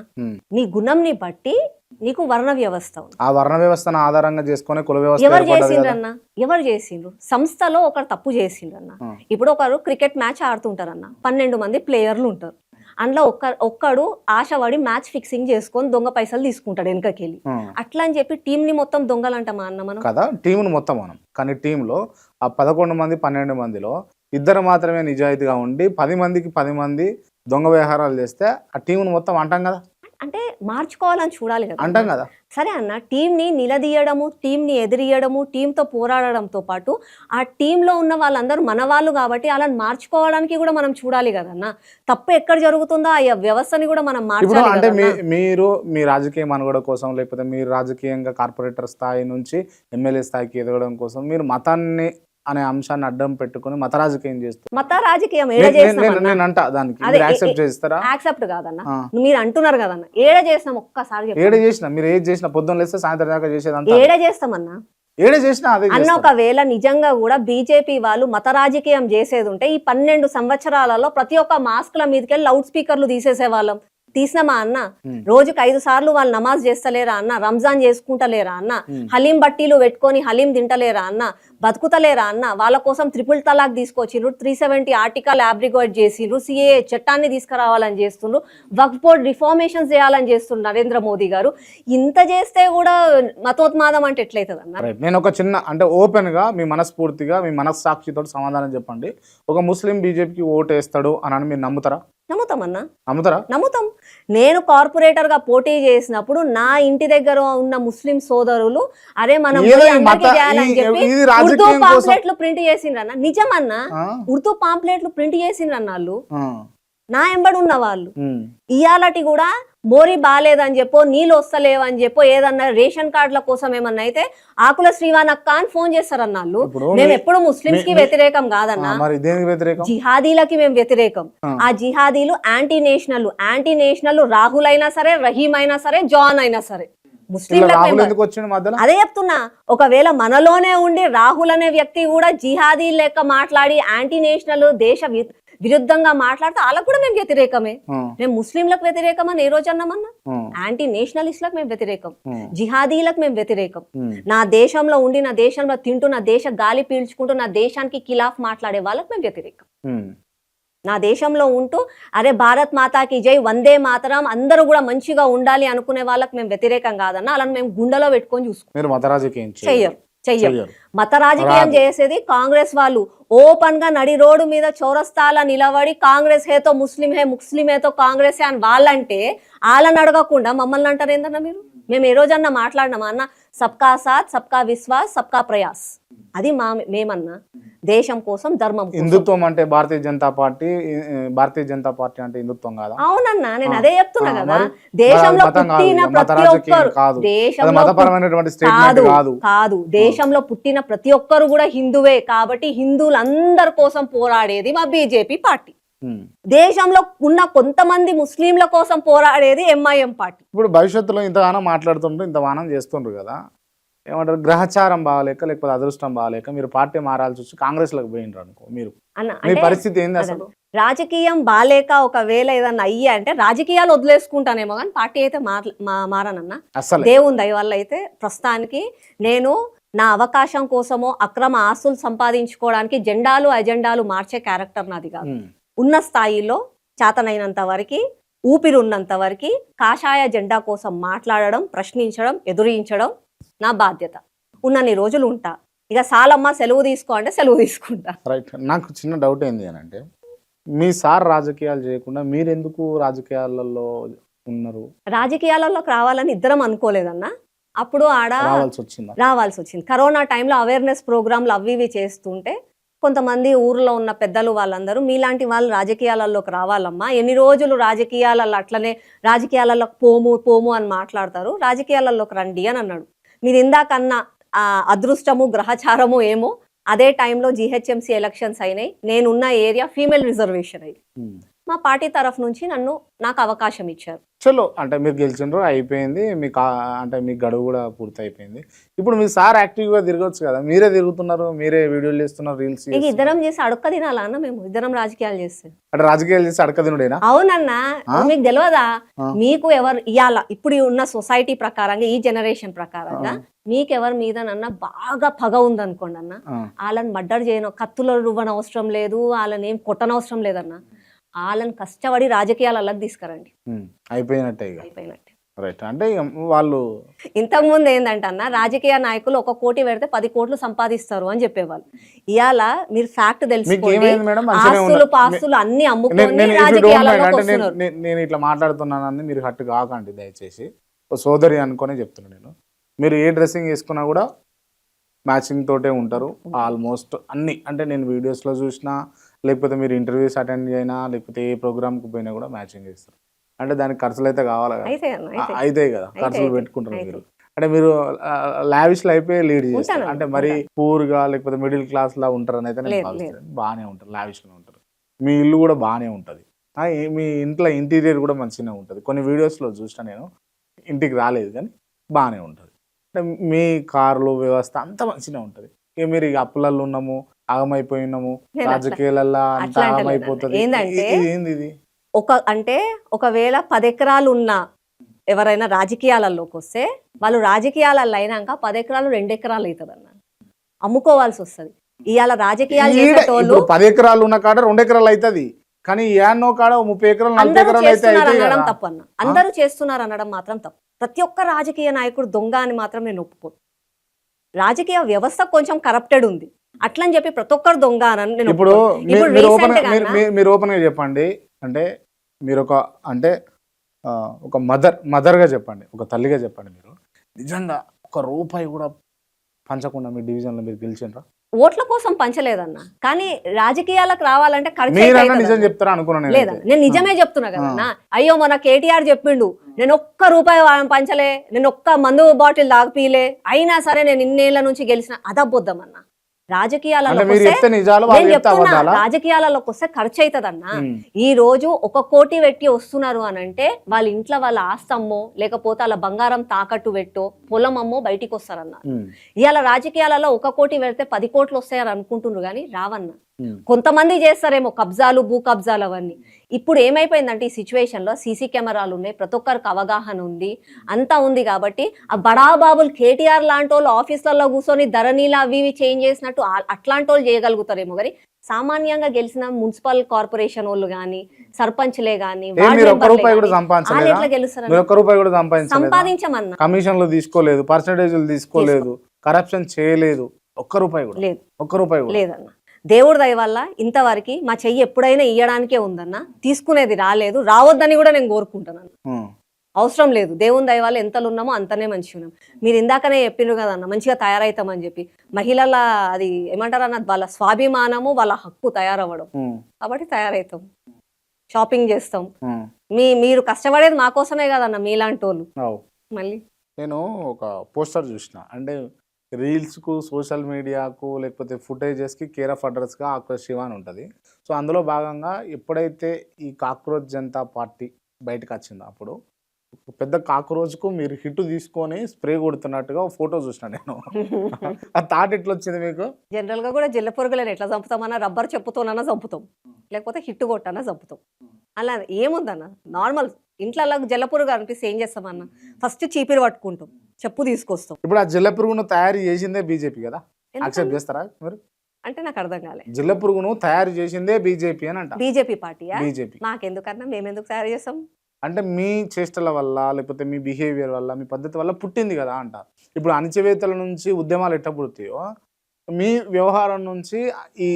నీ గుణంని బట్టి నీకు వర్ణ వ్యవస్థ ఉంది. ఆ వర్ణ వ్యవస్థను ఆధారంగా చేసుకునే కుల వ్యవస్థ ఎవరు చేసిండ్రన్న? ఎవరు చేసిండ్రు? సంస్థలో ఒకరు తప్పు చేసిండ్రన్న. ఇప్పుడు ఒకరు క్రికెట్ మ్యాచ్ ఆడుతుంటారన్న, 12 మంది ప్లేయర్లు ఉంటారు. అందులో ఒక్కడు ఆశపడి మ్యాచ్ ఫిక్సింగ్ చేసుకొని దొంగ పైసలు తీసుకుంటాడు వెనకకెళ్ళి. అట్లా అని చెప్పి టీం ని మొత్తం దొంగలంటామా అన్న మనం? కదా, టీంను మొత్తం మనం. కానీ టీంలో ఆ 11 మంది 12 మందిలో ఇద్దరు మాత్రమే నిజాయితీగా ఉండి 10 మందికి 10 మంది దొంగ వ్యవహారాలు చేస్తే ఆ టీంను మొత్తం అంటాం కదా, అంటే మార్చుకోవాలని చూడాలి కదా. అంటాం కదా. సరే అన్న, టీంని నిలదీయడము, టీంని ఎదిరియడము, టీంతో పోరాడడంతో పాటు ఆ టీంలో ఉన్న వాళ్ళందరూ మన వాళ్ళు కాబట్టి వాళ్ళని మార్చుకోవడానికి కూడా మనం చూడాలి కదన్న. తప్పు ఎక్కడ జరుగుతుందో ఆ వ్యవస్థని కూడా మనం ఇప్పుడు మార్చాలి అంటే కదన్నా. మీరు మీ రాజకీయ మనుగడ కోసం లేకపోతే మీరు రాజకీయంగా కార్పొరేటర్ స్థాయి నుంచి ఎమ్మెల్యే స్థాయికి ఎదగడం కోసం మీరు మతాన్ని అనే అంశాన్ని అడ్డం పెట్టుకుని మత రాజకీయం చేస్తారు. మత రాజకీయం ఏడ చేస్తామన్నా? నేను అంటా దానికి అదే మీరు యాక్సెప్ట్ చేస్తారా? యాక్సెప్ట్ కాదన్న, మీరు అంటున్నారు కదన్న. ఏడ చేస్తాం ఒక్కసారి చెప్పండి. ఏడ చేసిన మీరు ఏది చేసినా పొద్దున్న లేస్తే సాయంత్రం దాకా చేసేదంతా ఏడ చేస్తామన్నా ఏడ చేసినా అదే అన్న. ఒకవేళ నిజంగా కూడా బీజేపీ వాళ్ళు మత రాజకీయం చేసేది ఉంటే ఈ 12 సంవత్సరాలలో ప్రతి ఒక్క మాస్క్ల మీదకెళ్ళి లౌడ్ స్పీకర్లు తీసేసేవాళ్ళం. తీసినామా అన్న? రోజుకి 5 సార్లు వాళ్ళు నమాజ్ చేస్తలేరా అన్న? రంజాన్ చేసుకుంటలేరా అన్న? హలీం బట్టీలు పెట్టుకొని హలీం తింటలేరా అన్న? బతుకుతలేరా అన్న? వాళ్ళ కోసం 3 తలాక్ తీసుకొచ్చిండ్రు, 370 ఆర్టికల్ అబ్రిగేట్ చేసిండ్రు, సిఏఏ చట్టాన్ని తీసుకురావాలని చేస్తుండ్రు, వక్ఫ్ బోర్డ్ రిఫార్మేషన్ చేయాలని చేస్తుండ్రు నరేంద్ర మోదీ గారు. ఇంత చేస్తే కూడా మతోన్మాదం అంటే ఎట్లయితుంది అన్న? నేను ఒక చిన్న అంటే ఓపెన్ గా మీ మనస్ఫూర్తిగా మీ మనస్సాక్షితో సమాధానం చెప్పండి. ఒక ముస్లిం బీజేపీకి ఓటు వేస్తాడు అని మీరు నమ్ముతారా? నమ్ముతామన్నా. నమ్ముతారా? నమ్ముతాం. నేను కార్పొరేటర్ గా పోటీ చేసినప్పుడు నా ఇంటి దగ్గర ఉన్న ముస్లిం సోదరులు అరే మనం చేయాలని చెప్పి ఉర్దూ పాంప్లెట్లు ప్రింట్ చేసిండ్రన్న. నిజమన్నా, ఉర్దూ పాంప్లెట్లు ప్రింట్ చేసిండ్రన్న వాళ్ళు, నా ఎంబడి ఉన్న వాళ్ళు. ఇయాలటి కూడా మోరీ బాలేదని చెప్పో, నీళ్ళు వస్తలేవని చెప్పో, ఏదన్నా రేషన్ కార్డుల కోసం ఏమన్నా అయితే ఆకుల శ్రీవానక్క అని ఫోన్ చేస్తారన్న వాళ్ళు. మేము ఎప్పుడు ముస్లింస్ కి వ్యతిరేకం కాదన్నా, జిహాదీలకి మేము వ్యతిరేకం. ఆ జిహాదీలు యాంటీ నేషనల్ రాహుల్ అయినా సరే, రహీం అయినా సరే, జాన్ అయినా సరే అదే చెప్తున్నా. ఒకవేళ మనలోనే ఉండి రాహుల్ అనే వ్యక్తి కూడా జిహాదీ లెక్క మాట్లాడి యాంటీ నేషనల్ దేశ విరుద్ధంగా మాట్లాడితే వాళ్ళకు కూడా మేము వ్యతిరేకమే. మేము ముస్లింలకు వ్యతిరేకం అని ఏ రోజు అన్నామన్నా? యాంటీ నేషనలిస్ట్లకు మేము వ్యతిరేకం, జిహాదీలకు మేము వ్యతిరేకం. నా దేశంలో ఉండి నా దేశంలో తింటూ నా దేశ గాలి పీల్చుకుంటూ నా దేశానికి ఖిలాఫ్ మాట్లాడే వాళ్ళకు మేము వ్యతిరేకం. నా దేశంలో ఉంటూ అరే భారత్ మాతాకి జై, వందే మాతరం, అందరూ కూడా మంచిగా ఉండాలి అనుకునే వాళ్ళకి మేము వ్యతిరేకం కాదన్నా. అలా మేము గుండెలో పెట్టుకొని చూసుకుంటాం. చెయ్యరు. మత రాజకీయం చేసేది కాంగ్రెస్ వాళ్ళు. ఓపెన్ గా నడి రోడ్డు మీద చౌరస్తాల నిలబడి కాంగ్రెస్ హేతో ముస్లిం హేతో కాంగ్రెస్ అని వాళ్ళంటే వాళ్ళని అడగకుండా మమ్మల్ని అంటారు ఏందన్నా మీరు? మేము ఏ రోజన్నా మాట్లాడినామా అన్న? సబ్కా సాత్, సబ్కా విశ్వాస్, సబ్కా ప్రయాస్, అది మేమన్నా. దేశం కోసం, ధర్మం కోసం. హిందుత్వం అంటే భారతీయ జనతా పార్టీ అంటే హిందుత్వం కాదా? అవునన్నా, నేను అదే చెప్తున్నా కదా. దేశంలో పుట్టిన ప్రతి ఒక్కరు కాదు, దేశంలో పుట్టిన ప్రతి ఒక్కరు కూడా హిందువే కాబట్టి హిందువులందరి కోసం పోరాడేది మా బీజేపీ పార్టీ. దేశంలో ఉన్న కొంతమంది ముస్లింల కోసం పోరాడేది ఎంఐఎం పార్టీ. ఇప్పుడు భవిష్యత్తులో ఇంతగానం మాట్లాడుతుండ్రు, ఇంతగానం చేస్తుండ్రు కదా, ఏమంటారు, గ్రహచారం బాగాలేక లేకపోతే అదృష్టం బాగాలేక మీరు పార్టీ మారాల్సి వచ్చి కాంగ్రెస్ లోకి పోయినరు అనుకో, మీరు మీ పరిస్థితి ఏంది అసలు? రాజకీయం బాలేక ఒకవేళ ఏదన్నా అయ్యా అంటే రాజకీయాలు వదిలేసుకుంటానేమో కానీ పార్టీ అయితే మారనన్నా. అసలు దేవుని దయ వల్ల అయితే ప్రస్తుతానికి నేను నా అవకాశం కోసమో అక్రమ ఆస్తులు సంపాదించుకోవడానికి అజెండాలు మార్చే క్యారెక్టర్ నాది కాదు. ఉన్న స్థాయిలో చేతనైనంత వరకు, ఊపిరి ఉన్నంత వరకు కాషాయ జెండా కోసం మాట్లాడడం, ప్రశ్నించడం, ఎదురించడం నా బాధ్యత. ఉన్నన్ని రోజులు ఉంటా. ఇక సాలమ్మ సెలవు తీసుకో అంటే సెలవు తీసుకుంటా. రైట్. నాకు చిన్న డౌట్ ఏంది అని అంటే, మీ సార్ రాజకీయాలు చేయకుండా మీరెందుకు రాజకీయాలలో ఉన్నారు? రాజకీయాలలోకి రావాలని ఇద్దరం అనుకోలేదన్నా. అప్పుడు ఆడ రావాల్సి వచ్చింది. కరోనా టైంలో అవేర్నెస్ ప్రోగ్రాంలు అవి ఇవి చేస్తుంటే కొంతమంది ఊర్లో ఉన్న పెద్దలు వాళ్ళందరూ మీలాంటి వాళ్ళు రాజకీయాలలోకి రావాలమ్మా, ఎన్ని రోజులు రాజకీయాలలో అట్లనే రాజకీయాలలోకి పోము అని మాట్లాడతారు, రాజకీయాలలోకి రండి అని అన్నాడు. మీరు ఇందాకన్నా అదృష్టము గ్రహచారము ఏమో, అదే టైంలో జిహెచ్ఎంసీ ఎలక్షన్స్ అయినాయి. నేనున్న ఏరియా ఫీమేల్ రిజర్వేషన్ అయింది. మా పార్టీ తరఫు నుంచి నాకు అవకాశం ఇచ్చారు. చలో అంటే మీరు గెలిచిండ్రు, అయిపోయింది, మీకు అంటే మీ గడువు కూడా పూర్తి అయిపోయింది. ఇప్పుడు మీ సార్ యాక్టివ్గా తిరగచ్చు కదా, మీరే తిరుగుతున్నారు, మీరే వీడియోలు చేస్తున్నారు, రీల్స్. ఇక ఇద్దరం చేసి అడక్క తినాలా అన్న? మేము ఇద్దరం రాజకీయాలు చేస్తే అంటే రాజకీయాలు చేసి అడక్క తినుడేనా? అవునన్నా, మీకు తెలియదా? మీకు ఎవరు ఇవాళ ఇప్పుడు ఉన్న సొసైటీ ప్రకారంగా, ఈ జనరేషన్ ప్రకారంగా మీకెవరి మీద నన్న బాగా పగ ఉందనుకోండి అన్న, వాళ్ళని మర్డర్ చేయను, కత్తులు రువ్వన అవసరం లేదు, వాళ్ళని ఏం కొట్టనవసరం లేదన్న. వాళ్ళని కష్టపడి రాజకీయాలకు తీసుకురండి, అయిపోయినట్టే. రైట్. అంటే ఇక వాళ్ళు ఇంతకు ముందు ఏంటంటే అన్న, రాజకీయ నాయకులు 1 కోటి పెడితే 10 కోట్లు సంపాదిస్తారు అని చెప్పేవాళ్ళు. ఇవాళ మీరు ఫ్యాక్ట్ మీకు తెలుసుకోండి, ఏమైంది మేడం? మంచిగానే ఆస్తులు ఉన్నారు. పాస్తులు అన్ని నేను అమ్ముకొని నేను if you don't mind, రాజకీయాల్లోకి అంటే వస్తున్నారు. నేను ఇట్లా మాట్లాడుతున్నానని మీరు హట్టు కాకండి దయచేసి. ఓ సోదరి అనుకునే చెప్తున్నాను నేను. మీరు ఏ డ్రెస్సింగ్ వేసుకున్నా కూడా మ్యాచింగ్ తోటే ఉంటారు ఆల్మోస్ట్ అన్ని. అంటే నేను వీడియోస్లో చూసినా, లేకపోతే మీరు ఇంటర్వ్యూస్ అటెండ్ అయినా, లేకపోతే ఏ ప్రోగ్రామ్కి పోయినా కూడా మ్యాచింగ్ చేస్తారు. అంటే దానికి ఖర్చులు అయితే కావాలి కదా, అయితే అన్న, అయితే అయితే కదా ఖర్చులు అయితే. పెట్టుకుంటారు మీరు. అంటే మీరు లావిష్లో అయిపోయి లీడ్ చేస్తారు. ఉంటాను, అంటే మరి పూర్గా లేకపోతే మిడిల్ క్లాస్ లా ఉంటారని అయితే నేను లేదు, భావిస్తాను. బాగానే ఉంటారు, లావిష్లో ఉంటారు. మీ ఇల్లు కూడా బాగానే ఉంటుంది. మీ ఇంట్లో ఇంటీరియర్ కూడా మంచిగానే ఉంటుంది. కొన్ని వీడియోస్లో చూసినా నేను, ఇంటికి రాలేదు కానీ బాగానే ఉంటుంది. అంటే మీ కార్లు వ్యవస్థ అంతా మంచిగానే ఉంటుంది. ఇక మీరు ఇక అప్పులలో ఉన్నాము, ఆగమైపోయి ఉన్నాము, నేను అట్లా- రాజకీయాలల్లో అంతా అట్లా అంటలేను. ఆగమైపోతుంది. ఏందంటే ఏంది ఇది? అంటే ఒకవేళ 10 ఎకరాలు ఉన్న ఎవరైనా రాజకీయాలలోకి వస్తే, వాళ్ళు రాజకీయాలలో అయినాక 10 ఎకరాలు 2 ఎకరాలు అవుతుంది అన్న, అమ్ముకోవాల్సి వస్తుంది. ఇవాళ రాజకీయాలు చేసేటోళ్ళు ఇప్పుడు 10 ఎకరాలు ఉన్న కాడ 2 ఎకరాలు అవుతుంది, కానీ ఏన్నో కాడ 30 ఎకరాలు 40 అందరూ ఎకరాలు అయితే చేస్తున్నారు అవుతాయి అనడం కదా. తప్పు అన్న, అందరూ చేస్తున్నారు అనడం మాత్రం తప్పు. ప్రతి ఒక్క రాజకీయ నాయకుడు దొంగ అని మాత్రం నేను ఒప్పుకోను. రాజకీయ వ్యవస్థ కొంచెం కరప్టెడ్ ఉంది, అట్లని చెప్పి ప్రతి ఒక్కరు దొంగ అని నేను ఇప్పుడు ఒప్పుకోను. ఇప్పుడు recent గా అన్న, మీరు ఓపెన్ గా చెప్పండి. అంటే మీరు ఒక మదర్గా చెప్పండి, ఒక తల్లిగా చెప్పండి. మీరు నిజంగా 1 రూపాయి కూడా పంచకుండా మీ డివిజన్లో మీరు గెలిచిండ్రా? ఓట్ల కోసం పంచలేదన్న, కానీ రాజకీయాలకు రావాలంటే ఖర్చు అయితే మీరన్నా అవుతుంది నిజం అన్న. చెప్తారా అనుకున్నాను లేదా నేనైతే. నేను నిజమే చెప్తున్నా కదన్నా. అయ్యో మన కేటీఆర్ చెప్పిండు, నేను 1 రూపాయి పంచలే, నేను 1 మందు బాటిల్ తాగిపీలే, అయినా సరే నేను ఇన్నేళ్ల నుంచి గెలిచిన, అదబ్బొద్దమన్నా. అంటే రాజకీయాలలో మీరు చెప్తే నిజాలు, వాళ్ళు నేను చెప్తే చెప్తున్నా, అబద్ధాలా? రాజకీయాలలోకి వస్తే ఖర్చు అవుతుందన్న. ఉమ్. ఈ రోజు 1 కోటి పెట్టి వస్తున్నారు అని అంటే, వాళ్ళ ఇంట్లో వాళ్ళ ఆస్తమ్మో లేకపోతే వాళ్ళ బంగారం తాకట్టు పెట్టో పొలం అమ్మో బయటికి వస్తారన్న. ఉమ్. ఇవాళ రాజకీయాలలో 1 కోటి పెడితే 10 కోట్లు వస్తాయని అనుకుంటున్నారు, కానీ రావన్న. ఉమ్. కొంతమంది చేస్తారేమో కబ్జాలు, భూ కబ్జాలు అవన్నీ. ఇప్పుడు ఏమైపోయిందంటే ఈ సిచ్యువేషన్ లో సీసీ కెమెరాలు ఉన్నాయి, ప్రతి ఒక్కరికి అవగాహన ఉంది, అంతా ఉంది. కాబట్టి ఆ బడాబాబులు కేటీఆర్ లాంటి వాళ్ళు ఆఫీసులలో కూర్చొని ధరణీలు అవి ఇవి చేంజ్ చేసినట్టు అట్లాంటి వాళ్ళు చేయగలుగుతారేమో, కానీ సామాన్యంగా గెలిచిన మున్సిపల్ కార్పొరేషన్ వాళ్ళు గానీ, సర్పంచ్లే గానీ, మీరు 1 రూపాయి కూడా సంపాదించలేదా? ఎట్లా గెలుస్తారు? మీరు 1 రూపాయి కూడా సంపాదించలేదా? సంపాదించమన్నా కమిషన్లు తీసుకోలేదు, పర్సంటేజ్లు తీసుకోలేదు, కరప్షన్ చేయలేదు, 1 రూపాయి కూడా. లేదు, 1 రూపాయి కూడా లేదన్న. దేవుడి దయ వల్ల ఇంతవరకు మా చెయ్యి ఎప్పుడైనా ఇయ్యడానికే ఉందన్న, తీసుకునేది రాలేదు, రావద్దని కూడా నేను కోరుకుంటాను. ఉమ్. అవసరం లేదు, దేవుని దయ వల్ల ఎంతలు ఉన్నామో అంతనే మంచిగా ఉన్నాం. మీరు ఇందాకనే చెప్పిండ్రు కదన్న, మంచిగా తయారవుతామని చెప్పి. మహిళల అది ఏమంటారు అన్న, వాళ్ళ స్వాభిమానము, వాళ్ళ హక్కు తయారవ్వడం. ఉమ్. కాబట్టి తయారవుతాం, షాపింగ్ చేస్తాం. ఉమ్. మీరు కష్టపడేది మా కోసమే కదన్న, మీలాంటి వాళ్ళు. అవు. మళ్ళీ నేను ఒక పోస్టర్ చూసిన, అంటే రీల్స్కు, సోషల్ మీడియాకు, లేకపోతే ఫుటేజెస్కి కేర్ ఆఫ్ అడ్రస్గా ఆక్రోష్ శివ అని ఉంటుంది. సో అందులో భాగంగా ఎప్పుడైతే ఈ కాక్రోచ్ జనతా పార్టీ బయటకు వచ్చిందో, అప్పుడు ఒక పెద్ద కాక్రోచ్కు మీరు హిట్ తీసుకొని స్ప్రే కొడుతున్నట్టుగా ఫోటో చూసిన నేను. ఆ థాట్ ఎట్లా వచ్చింది మీకు? జనరల్ గా కూడా జిల్ల పురుగులను ఎట్లా చంపుతామన్నా, రబ్బర్ చెప్పుతోనన్నా చంపుతాం, లేకపోతే హిట్ కొట్టన్నా చంపుతాం. అలా ఏముందన్న, నార్మల్ ఇంట్లో జల్ల పురుగు అనిపిస్తే ఏం చేస్తామన్నా, ఫస్ట్ చీపిరి పట్టుకుంటాం, చెప్పు తీసుకొస్తాం. ఇప్పుడు ఆ జిల్ల పురుగును తయారు చేసిందే బీజేపీ కదా, ఎందుకని? యాక్సెప్ట్ చేస్తారా మీరు? అంటే నాకు అర్థం కాలే. జిల్ల పురుగును తయారు చేసిందే బీజేపీ అని అంట. బీజేపీ పార్టీయా? బీజేపీ. మాకెందుకన్నా, మేమెందుకు తయారు చేస్తాం? అంటే మీ చేష్టల వల్ల, లేకపోతే మీ బిహేవియర్ వల్ల, మీ పద్ధతి వల్ల పుట్టింది కదా అంట. ఇప్పుడు అణచివేతల నుంచి ఉద్యమాలు ఎట్లా పుడతాయో, మీ వ్యవహారం నుంచి ఈ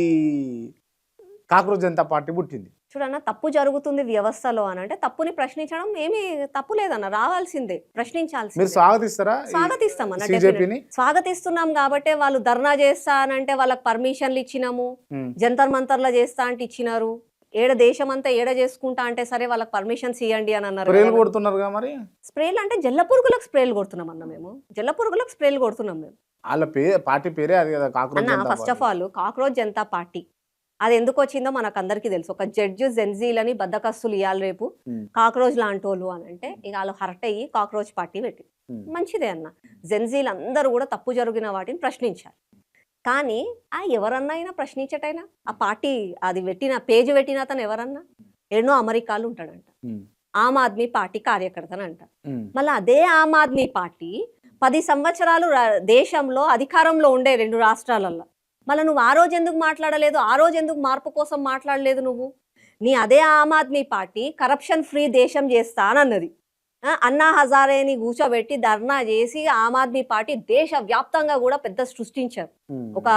కాక్రోచ్ జనతా పార్టీ పుట్టింది. చూడన్న, తప్పు జరుగుతుంది వ్యవస్థలో అని అంటే తప్పుని ప్రశ్నించడం ఏమీ తప్పు లేదన్న, రావాల్సిందే, మీరు ప్రశ్నించాల్సిందే. స్వాగతిస్తారా స్వాగతిస్తామన్న, బీజేపీని? స్వాగతిస్తున్నాం కాబట్టి. వాళ్ళు ధర్నా చేస్తా అని అంటే వాళ్ళకి పర్మిషన్లు ఇచ్చినాము, జంతర్ మంతర్లో చేస్తా అంటే ఇచ్చినారు, దేశమంతా ఏడ చేసుకుంటా అంటే సరే వాళ్ళకి పర్మిషన్స్ ఇవ్వండి అని అన్నారు. స్ప్రేలు కొడుతున్నారుగా మరి. స్ప్రేలు అంటే జల్ల పురుగులకు స్ప్రేలు కొడుతున్నాం అన్న, మేము జల్ల పురుగులకు స్ప్రేలు కొడుతున్నాం మేము. వాళ్ళ పార్టీ పేరే అది కదా, కాక్రోచ్ అన్న Janata first of all cockroach Janata party అది ఎందుకు వచ్చిందో మనకు అందరికీ తెలుసు. ఒక జడ్జి జెన్జీలని బద్దకస్తులు ఇవ్వాలి రేపు కాక్రోచ్ లాంటోళ్ళు అని అంటే, ఇక వాళ్ళు హర్ట్ అయ్యి కాక్రోచ్ పార్టీ పెట్టి, మంచిదే అన్న. జెన్జీలు అందరూ కూడా తప్పు జరిగిన వాటిని ప్రశ్నించారు. కానీ ఎవరన్నా అయినా ప్రశ్నించటైనా ఆ పార్టీ అది పేజ్ పెట్టిన అతను ఎవరన్నా ఎన్నో అమెరికాలు ఉంటాడంట, ఆమ్ ఆద్మీ పార్టీ కార్యకర్తనంట. మళ్ళీ అదే ఆమ్ ఆద్మీ పార్టీ 10 సంవత్సరాలు దేశంలో అధికారంలో ఉండే 2 రాష్ట్రాలలో. మళ్ళీ నువ్వు ఆ రోజు ఎందుకు మాట్లాడలేదు? ఆ రోజు ఎందుకు మార్పు కోసం మాట్లాడలేదు? నువ్వు నీ అదే Aam Aadmi party corruption free దేశం చేస్తా అని అన్నది. అన్నా హజారేని కూర్చోబెట్టి ధర్నా చేసి ఆమ్ ఆద్మీ పార్టీ దేశ వ్యాప్తంగా కూడా పెద్ద సృష్టించారు. ఒక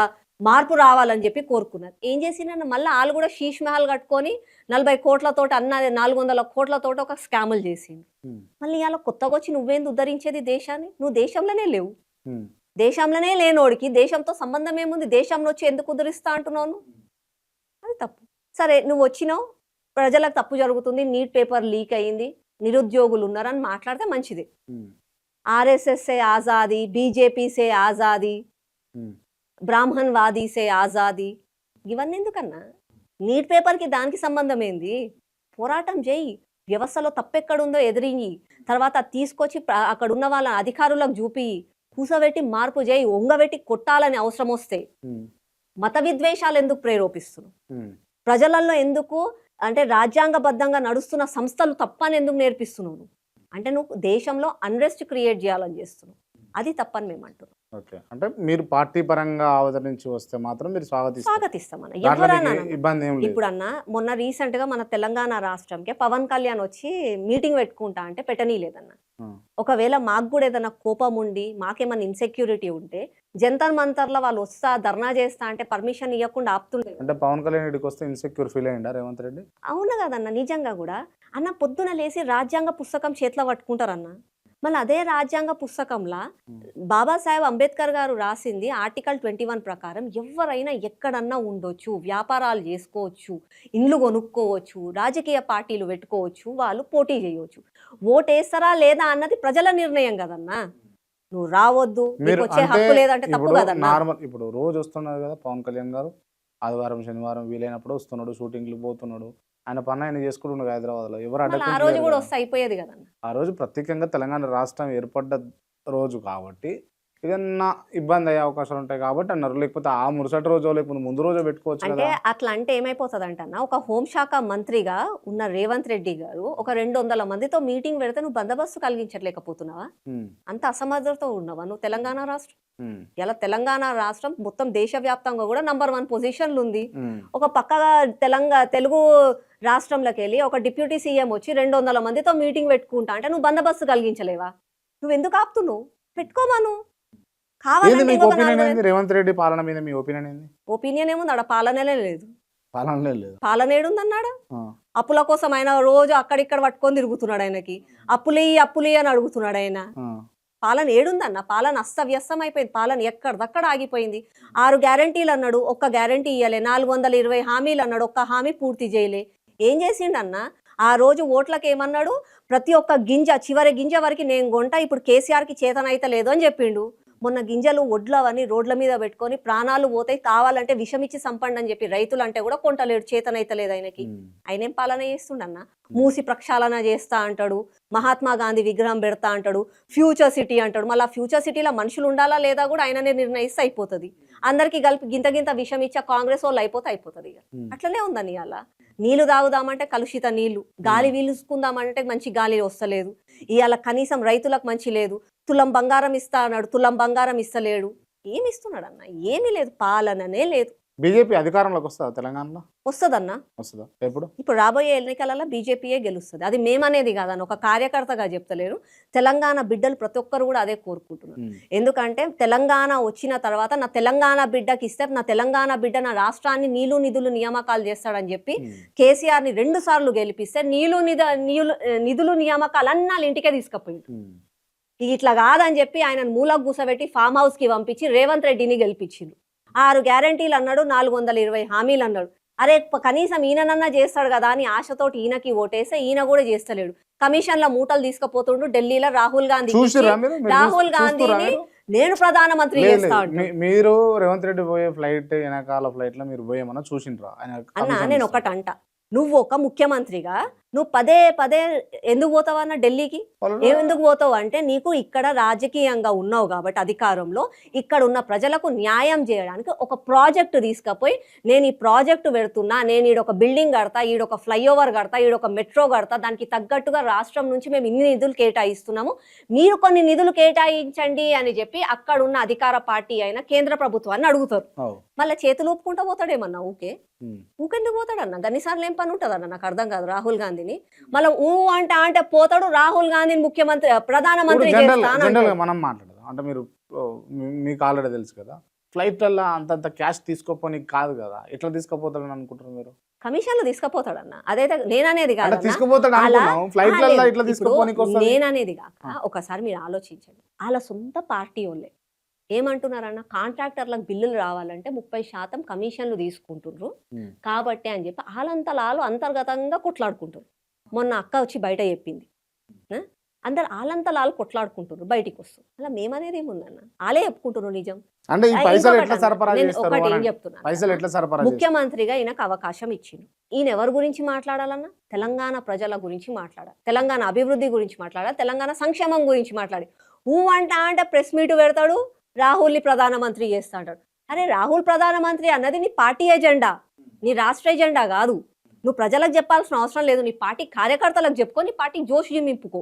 మార్పు రావాలని చెప్పి కోరుకున్నారు. ఏం చేసిందన్న మళ్ళీ వాళ్ళు కూడా శీష్ మహల్ కట్టుకొని 40 కోట్లతోటి 400 కోట్లతోటి ఒక స్కాములు చేసింది. మళ్ళీ ఇలా కొత్తగా వచ్చి నువ్వేంది ఉద్ధరించేది దేశాన్ని? నువ్వు దేశంలోనే లేవు. దేశంలోనే లేనోడికి దేశంతో సంబంధం ఏముంది? దేశంలో వచ్చి ఎందుకు ఉద్ధరిస్తా అంటున్నావు? అది తప్పు. సరే నువ్వు వచ్చినావు, ప్రజలకు తప్పు జరుగుతుంది, నీట్ పేపర్ లీక్ అయింది, నిరుద్యోగులు ఉన్నారని మాట్లాడితే మంచిది. ఆర్ఎస్ఎస్ సే ఆజాదీ, బీజేపీ సే ఆజాదీ, బ్రాహ్మణ్వాదీ సే ఆజాదీ, ఇవన్నీ ఎందుకన్నా? నీట్ పేపర్కి దానికి సంబంధం ఏంది? పోరాటం చేయి, వ్యవస్థలో తప్పెక్కడుందో ఎదిరించి తర్వాత తీసుకొచ్చి అక్కడ ఉన్న వాళ్ళ అధికారులకు చూపి కూసబెట్టి మార్పు చేయి. ఒంగబెట్టి కొట్టాలని అవసరం వస్తే మత విద్వేషాలు ఎందుకు ప్రేరేపిస్తున్నావు? ప్రజలలో ఎందుకు అంటే రాజ్యాంగబద్ధంగా నడుస్తున్న సంస్థలు తప్పని ఎందుకు నేర్పిస్తున్నావు? అంటే నువ్వు దేశంలో అన్రెస్ట్ క్రియేట్ చేయాలని చేస్తున్నావు. అది తప్పని మేము అంటున్నాం. ఓకే, అంటే మీరు పార్టీ పరంగా అవతరించి వస్తే మాత్రం మీరు స్వాగతిస్తామన్న. ఎవరన్నా ఇబ్బంది ఏం లేదు. ఇప్పుడు అన్న మొన్న రీసెంట్ గా మన తెలంగాణ రాష్ట్రంకి పవన్ కళ్యాణ్ వచ్చి మీటింగ్ పెట్టుకుంటా అంటే పెట్టనీలేదన్న. ఒకవేళ మాకు కూడా ఏదైనా కోపం ఉండి మాకేమన్నా ఇన్సెక్యూరిటీ ఉంటే జంతర్ మంతర్లో వాళ్ళు వస్తా ధర్నా చేస్తా అంటే పర్మిషన్ ఇవ్వకుండా ఆపుతుండే. అంటే పవన్ కళ్యాణ్ ఇక్కడికి వస్తే ఇన్సెక్యూర్ ఫీల్ అయ్యిందా రేవంత్ రెడ్డి? అవును కదన్న, నిజంగా కూడా అన్న. పొద్దున లేసి రాజ్యాంగ పుస్తకం చేతిలో పట్టుకుంటారన్న. మళ్ళీ అదే రాజ్యాంగ పుస్తకంలో బాబాసాహెబ్ అంబేద్కర్ గారు రాసింది ఆర్టికల్ 21 ప్రకారం ఎవరైనా ఎక్కడన్నా ఉండొచ్చు, వ్యాపారాలు చేసుకోవచ్చు, ఇండ్లు కొనుక్కోవచ్చు, రాజకీయ పార్టీలు పెట్టుకోవచ్చు, వాళ్ళు పోటీ చేయవచ్చు. ఓటేస్తారా లేదా అన్నది ప్రజల నిర్ణయం కదన్నా. నువ్వు రావద్దు, నీకు వచ్చే హక్కు లేదంటే తప్పు కదన్నా. నార్మల్ ఇప్పుడు రోజు వస్తున్నారు కదా పవన్ కళ్యాణ్ గారు, ఆదివారం శనివారం వీలైనప్పుడు వస్తున్నాడు, షూటింగ్లు పోతున్నాడు, ఆయన పని ఆయన చేసుకుంటున్నాడు హైదరాబాద్ లో. ఎవరు ఆ రోజు కూడా వస్తే అయిపోయేది కదన్న. ఆ రోజు ప్రత్యేకంగా తెలంగాణ రాష్ట్రం ఏర్పడ్డ రోజు కాబట్టి ఏదన్నా ఇబ్బంది అయ్యే అవకాశాలు ఉంటాయి కాబట్టి అన్నారు. లేకపోతే ఆ మురుసటి రోజు లేకపోతే ముందు రోజు పెట్టుకోవచ్చు. అంటే అట్లా అంటే ఏమైపోతుంది అంటన్నా, ఒక హోంశాఖ మంత్రిగా ఉన్న రేవంత్ రెడ్డి గారు ఒక 200 మందితో మీటింగ్ పెడితే నువ్వు బందోబస్తు కలిగించట్లేకపోతున్నావా? అంత అసమర్థతో ఉన్నావా నువ్వు? తెలంగాణ రాష్ట్రం ఇలా తెలంగాణ రాష్ట్రం మొత్తం దేశవ్యాప్తంగా కూడా నంబర్ 1 పొజిషన్లు ఉంది. ఒక పక్కగా తెలుగు రాష్ట్రంలోకి వెళ్ళి ఒక డిప్యూటీ సీఎం వచ్చి 200 మందితో మీటింగ్ పెట్టుకుంటా అంటే నువ్వు బందోబస్తు కలిగించలేవా? నువ్వు ఎందుకు ఆపుతున్నావు? పెట్టుకోమాను. రేవంత్ రెడ్డి పాలన మీద మీ ఒపీనియన్ ఏంది? ఒపీనియన్ ఏముంది? ఆడ పాలనే లేదు. పాలన ఏడుందన్నాడు. అప్పుల కోసం ఆయన రోజు అక్కడిక్కడ పట్టుకొని తిరుగుతున్నాడు. ఆయనకి అప్పులు అని అడుగుతున్నాడు ఆయన. పాలన ఏడుందన్న? పాలన అస్తవ్యస్తం అయిపోయింది. పాలన ఎక్కడిదక్కడ ఆగిపోయింది. 6 గ్యారంటీలు అన్నాడు, ఒక్క గ్యారంటీ ఇవ్వలే. 420 హామీలు అన్నాడు, ఒక్క హామీ పూర్తి చేయలే. ఏం చేసిండన్న? ఆ రోజు ఓట్లకు ఏమన్నాడు? ప్రతి ఒక్క గింజ చివరి గింజ వరకు నేను కొంటా, ఇప్పుడు కేసీఆర్కి చేతనైతే లేదు అని చెప్పిండు. మొన్న గింజలు ఒడ్లు అవన్నీ రోడ్ల మీద పెట్టుకొని ప్రాణాలు పోతాయి, కావాలంటే విషమిచ్చి సంపండి అని చెప్పి రైతులు అంటే కూడా కొంటలేడు, చేతనైతే లేదు ఆయనకి. ఆయనేం పాలన చేస్తుండన్న? మూసి ప్రక్షాళన చేస్తా అంటాడు, మహాత్మా గాంధీ విగ్రహం పెడతా అంటాడు, ఫ్యూచర్ సిటీ అంటాడు. మళ్ళీ ఫ్యూచర్ సిటీలో మనుషులు ఉండాలా లేదా కూడా ఆయననే నిర్ణయిస్తే అయిపోతుంది. అందరికి కలిపి గింత విషం ఇచ్చా కాంగ్రెస్ వాళ్ళు అయిపోతుంది. అట్లనే ఉందని అలా నీళ్లు తాగుదామంటే కలుషిత నీళ్లు, గాలి వీలుసుకుందామంటే మంచి గాలి వస్తలేదు. ఇవాళ కనీసం రైతులకు మంచి లేదు. తులం బంగారం ఇస్తా అన్నాడు, తులం బంగారం ఇస్తలేడు. ఏమి ఇస్తున్నాడు అన్న? ఏమీ లేదు, పాలననే లేదు. బీజేపీ అధికారంలోకి వస్తుందా తెలంగాణలో? వస్తుందన్న. వస్తుందా? ఎప్పుడు? ఇప్పుడు రాబోయే ఎన్నికలలో బీజేపీయే గెలుస్తుంది. అది మేమనేది కాదన్న, ఒక కార్యకర్తగా చెప్తలేరు. తెలంగాణ బిడ్డలు ప్రతి ఒక్కరు కూడా అదే కోరుకుంటున్నారు. ఎందుకంటే తెలంగాణ వచ్చిన తర్వాత నా తెలంగాణ బిడ్డకి ఇస్తే నా తెలంగాణ బిడ్డ నా రాష్ట్రాన్ని నీళ్లు నిధులు నియామకాలు చేస్తాడని చెప్పి కేసీఆర్ ని 2 సార్లు గెలిపిస్తే నిధులు నియామకాలు అన్నీ వాళ్ళ ఇంటికే తీసుకుపోయింది. ఇట్లా కాదని చెప్పి ఆయనను మూలకు కూసబెట్టి ఫామ్ హౌస్ కి పంపించి రేవంత్ రెడ్డిని గెలిపించిండు. 6 గ్యారంటీలు అన్నాడు, 420 హామీలు అన్నాడు. అరే కనీసం ఈయనన్నా చేస్తాడు కదా అని ఆశతోటి ఈయనకి ఓటేస్తే ఈయన కూడా చేస్తలేడు. కమిషన్ల మూటలు తీసుకుపోతుండు ఢిల్లీలో. రాహుల్ గాంధీని నేను ప్రధానమంత్రి చేస్తా. మీరు రేవంత్ రెడ్డి పోయే ఫ్లైట్ వెనకాల ఫ్లైట్ లో మీరు పోయేమన్నా చూసిండ్రా? అన్న నేను ఒకటి అంట, నువ్వు ఒక ముఖ్యమంత్రిగా నువ్వు పదే ఎందుకు పోతావు అన్న ఢిల్లీకి? ఎందుకు పోతావు అంటే నీకు ఇక్కడ రాజకీయంగా ఉన్నావు కాబట్టి అధికారంలో ఇక్కడ ఉన్న ప్రజలకు న్యాయం చేయడానికి ఒక ప్రాజెక్టు తీసుకుపోయి నేను ఈ ప్రాజెక్టు పెడుతున్నా, నేను ఈడొక బిల్డింగ్ కడతా, ఈడొక ఫ్లైఓవర్ కడతా, ఈడొక మెట్రో కడతా, దానికి తగ్గట్టుగా రాష్ట్రం నుంచి మేము ఇన్ని నిధులు కేటాయిస్తున్నాము, మీరు కొన్ని నిధులు కేటాయించండి అని చెప్పి అక్కడ ఉన్న అధికార పార్టీ అయినా కేంద్ర ప్రభుత్వాన్ని అడుగుతారు. మళ్ళీ చేతులు ఊపుకుంటూ పోతాడేమన్నా? ఊకెందుకు పోతాడన్నా? గన్నిసార్లు ఏం పని ఉంటుందన్న నాకు అర్థం కాదు రాహుల్ గాంధీని మళ్ళీ అంటే పోతాడు రాహుల్ గాంధీని ముఖ్యమంత్రి ప్రధానమంత్రి జనరల్ గా మనం మాట్లాడదాం అంటే మీరు మీకు ఆల్రెడీ తెలుసు కదా ఫ్లైట్లలో అంతంత క్యాష్ తీసుకోపోనికి కాదు కదా ఎట్లా తీసుకోపోతాడని అనుకుంటారు మీరు కమిషన్లు తీసుకుపోతాడన్న అదైతే నేననేది కాదు నేననేది కాక ఒకసారి మీరు ఆలోచించండి వాళ్ళ సొంత పార్టీ వాళ్ళే ఏమంటున్నారన్న కాంట్రాక్టర్లకు బిల్లులు రావాలంటే 30% కమిషన్లు తీసుకుంటున్నారు కాబట్టి అని చెప్పి వాళ్ళంతలాలు అంతర్గతంగా కొట్లాడుకుంటారు మొన్న అక్క వచ్చి బయట చెప్పింది అందరు వాళ్ళంతలాలు కొట్లాడుకుంటున్నారు బయటికి వస్తారు అలా మేమనేది ఏముందన్న వాళ్ళే చెప్పుకుంటున్నారు నిజం అంటే ఈ పైసలు ఎట్లా సరఫరా నేను చేస్తారు ఒకటి ఏం అని చెప్తున్నా పైసలు ఎట్లా సరఫరా ముఖ్యమంత్రిగా ఈయనకు అవకాశం ఇచ్చిండు ఈయన ఎవరి గురించి మాట్లాడాలన్నా తెలంగాణ ప్రజల గురించి మాట్లాడాలి తెలంగాణ అభివృద్ధి గురించి మాట్లాడాలి తెలంగాణ సంక్షేమం గురించి మాట్లాడి అంటే ప్రెస్ మీట్ పెడతాడు రాహుల్ని ప్రధానమంత్రి చేస్తా అంటాడు అరే రాహుల్ ప్రధానమంత్రి అన్నది నీ పార్టీ ఎజెండా నీ రాష్ట్ర ఎజెండా కాదు నువ్వు ప్రజలకు చెప్పాల్సిన అవసరం లేదు నీ పార్టీ కార్యకర్తలకు చెప్పుకో నీ పార్టీ జోషి మింపుకో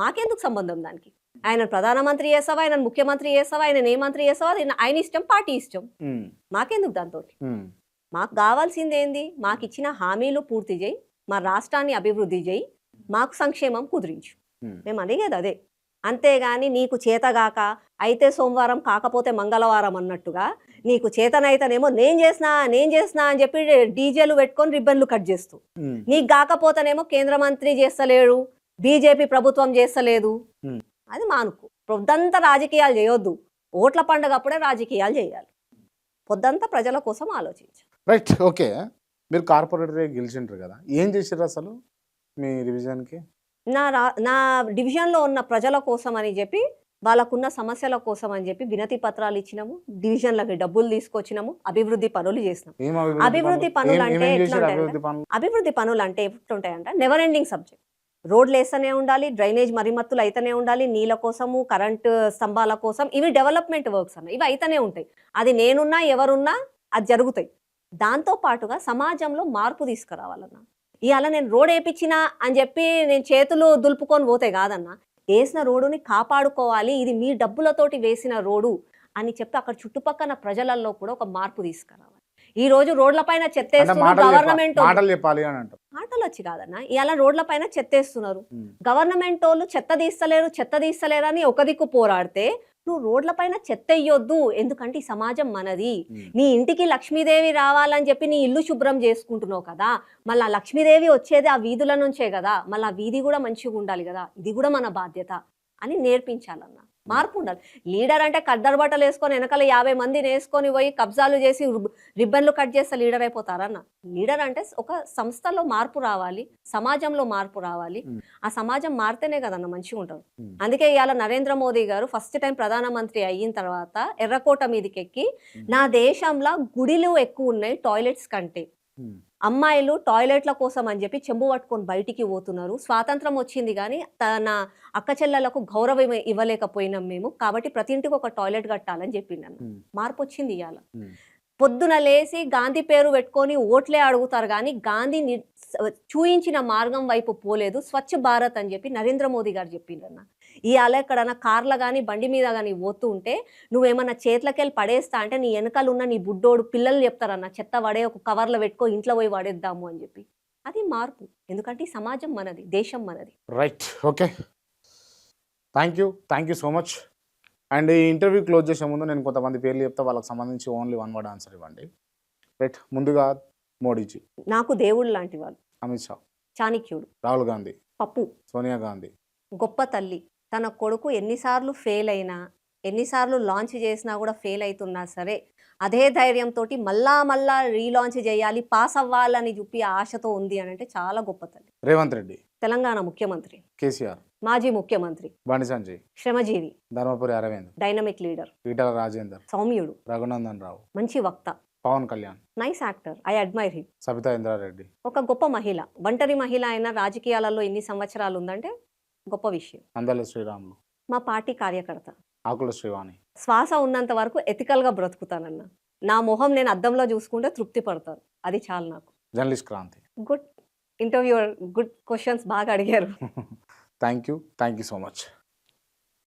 మాకెందుకు సంబంధం దానికి ఆయన ప్రధానమంత్రి చేసావా ఆయన ముఖ్యమంత్రి చేసావా ఆయన ఏ మంత్రి చేసావా ఆయన ఇష్టం పార్టీ ఇష్టం మాకెందుకు దాంతో మాకు కావాల్సింది ఏంది మాకు ఇచ్చిన హామీలు పూర్తి చేయి మా రాష్ట్రాన్ని అభివృద్ధి చేయి మాకు సంక్షేమం కుదిరించు మేము అడిగేది అదే అంతేగాని నీకు చేతగాక అయితే సోమవారం కాకపోతే మంగళవారం అన్నట్టుగా నీకు చేతనైతేనేమో నేను చేసిన అని చెప్పి డీజేలు పెట్టుకొని రిబ్బన్లు కట్ చేస్తూ నీకు కాకపోతేనేమో కేంద్ర మంత్రి చేస్తలేడు బీజేపీ ప్రభుత్వం చేస్తలేదు అది మానుకు పొద్దంతా రాజకీయాలు చేయొద్దు ఓట్ల పండుగ అప్పుడే రాజకీయాలు చేయాలి పొద్దంతా ప్రజల కోసం ఆలోచించాలి రైట్ ఓకే మీరు కార్పొరేటరే గెలిచింటారు కదా ఏం చేసారు అసలు మీ డివిజన్కి నా డివిజన్లో ఉన్న ప్రజల కోసం అని చెప్పి వాళ్ళకున్న సమస్యల కోసం అని చెప్పి వినతి పత్రాలు ఇచ్చినాము డివిజన్లకి డబ్బులు తీసుకొచ్చినాము అభివృద్ధి పనులు చేసినాము అభివృద్ధి పనులు అంటే అభివృద్ధి పనులు అంటే ఎట్లుంటాయంట నెవర్ ఎండింగ్ సబ్జెక్ట్ రోడ్లు వేస్తూనే ఉండాలి డ్రైనేజ్ మరిమత్తులు అయితేనే ఉండాలి నీళ్ళ కోసము కరెంటు స్తంభాల కోసం ఇవి డెవలప్మెంట్ వర్క్స్ అన్న ఇవి అయితేనే ఉంటాయి అది నేనున్నా ఎవరున్నా అది జరుగుతాయి దాంతో పాటుగా సమాజంలో మార్పు తీసుకురావాలన్నా ఇవాళ నేను రోడ్ వేయించినా అని చెప్పి నేను చేతులు దులుపుకొని పోతే కాదన్నా వేసిన రోడ్డుని కాపాడుకోవాలి ఇది మీ డబ్బులతోటి వేసిన రోడ్డు అని చెప్పి అక్కడ చుట్టుపక్కల ప్రజలలో కూడా ఒక మార్పు తీసుకురావాలి ఈ రోజు రోడ్ల పైన చెత్తేస్తున్నారు గవర్నమెంట్ మాటలు వచ్చి కాదన్నా ఇవాళ రోడ్ల పైన చెత్తేస్తున్నారు గవర్నమెంట్ వాళ్ళు చెత్త తీస్తలేరు అని ఒక దిక్కు పోరాడితే నువ్వు రోడ్ల పైన చెత్త వేయొద్దు ఎందుకంటే ఈ సమాజం మనది నీ ఇంటికి లక్ష్మీదేవి రావాలని చెప్పి నీ ఇల్లు శుభ్రం చేసుకుంటున్నావు కదా మళ్ళీ లక్ష్మీదేవి వచ్చేది ఆ వీధుల నుంచే కదా మళ్ళీ ఆ వీధి కూడా మంచిగా ఉండాలి కదా ఇది కూడా మన బాధ్యత అని నేర్పించాలన్నా మార్పు ఉండాలి లీడర్ అంటే కద్దరు బట్టలు వేసుకొని వెనకాల 50 మందిని వేసుకొని పోయి కబ్జాలు చేసి రిబ్బన్లు కట్ చేస్తే లీడర్ అయిపోతారన్న లీడర్ అంటే ఒక సంస్థలో మార్పు రావాలి సమాజంలో మార్పు రావాలి ఆ సమాజం మారితేనే కదన్న మంచిగా ఉంటుంది అందుకే ఇవాళ నరేంద్ర మోదీ గారు ఫస్ట్ టైం ప్రధానమంత్రి అయిన తర్వాత ఎర్రకోట మీదకి ఎక్కి నా దేశంలో గుడిలు ఎక్కువ ఉన్నాయి టాయిలెట్స్ కంటే అమ్మాయిలు టాయిలెట్ల కోసం అని చెప్పి చెంబు పట్టుకొని బయటికి పోతున్నారు స్వాతంత్రం వచ్చింది కానీ తన అక్క చెల్లెలకు గౌరవం ఇవ్వలేకపోయినాం మేము కాబట్టి ప్రతి ఇంటికి ఒక టాయిలెట్ కట్టాలని చెప్పిండు మార్పు వచ్చింది ఇవాళ పొద్దున లేసి గాంధీ పేరు పెట్టుకొని ఓట్లే అడుగుతారు కానీ గాంధీ చూయించిన మార్గం వైపు పోలేదు స్వచ్ఛ భారత్ అని చెప్పి నరేంద్ర మోదీ గారు చెప్పిండ్రన్న ఇవాళ ఎక్కడన్నా కార్ల కానీ బండి మీద కానీ పోతూ ఉంటే నువ్వేమన్నా చేతులకెళ్ళి పడేస్తా అంటే నీ వెనకాల ఉన్న నీ బుడ్డోడు పిల్లలు చెప్తారన్న చెత్త పడే ఒక కవర్లో పెట్టుకో ఇంట్లో పోయి పడేద్దాము అని చెప్పి అది మార్పు ఎందుకంటే ఈ సమాజం మనది దేశం మనది right okay thank you so much and ఈ ఇంటర్వ్యూ క్లోజ్ చేసే ముందు నేను కొంతమంది పేర్లు చెప్తా వాళ్ళకి సంబంధించి ఓన్లీ 1 వర్డ్ ఆన్సర్ ఇవ్వండి రైట్ ముందుగా మోడీజీ నాకు దేవుడు లాంటి వాళ్ళు అమిత్ షా చాణక్యుడు రాహుల్ గాంధీ పప్పు సోనియా గాంధీ గొప్ప తల్లి తన కొడుకు ఎన్నిసార్లు ఫెయిల్ అయినా ఎన్నిసార్లు లాంచ్ చేసినా కూడా ఫెయిల్ అవుతున్నా సరే అదే ధైర్యంతో మళ్ళా రీలాంచ్ చేయాలి పాస్ అవ్వాలని చెప్పి ఆశతో ఉంది అని అంటే చాలా గొప్ప తల్లి రేవంత్ రెడ్డి తెలంగాణ ముఖ్యమంత్రి కేసీఆర్ మాజీ ముఖ్యమంత్రి బండి సంజయ్ శ్రమజీవి ధర్మపురి అరవింద్ డైనమిక్ లీడర్ ఈటల రాజేందర్ సౌమ్యుడు రఘునందన్ రావు మంచి వక్త Pawan Kalyan nice actor I admire him Sabitha Indra Reddy ఒక గొప్ప మహిళ ఒంటరి మహిళ అయిన రాజకీయాలలో ఎన్ని సంవత్సరాలు ఉందంటే గొప్ప విషయం అందల శ్రీరాములు మా పార్టీ కార్యకర్త ఆకుల శ్రీవాణి శ్వాస ఉన్నంత వరకు ఎథికల్ గా బ్రతుకుతానన్న నా మొహం నేను అద్దంలో చూసుకుంటే తృప్తి పడతాను అది చాలు నాకు journalist Kranthi good interviewer good questions బాగా అడిగారు థ్యాంక్ యూ సో మచ్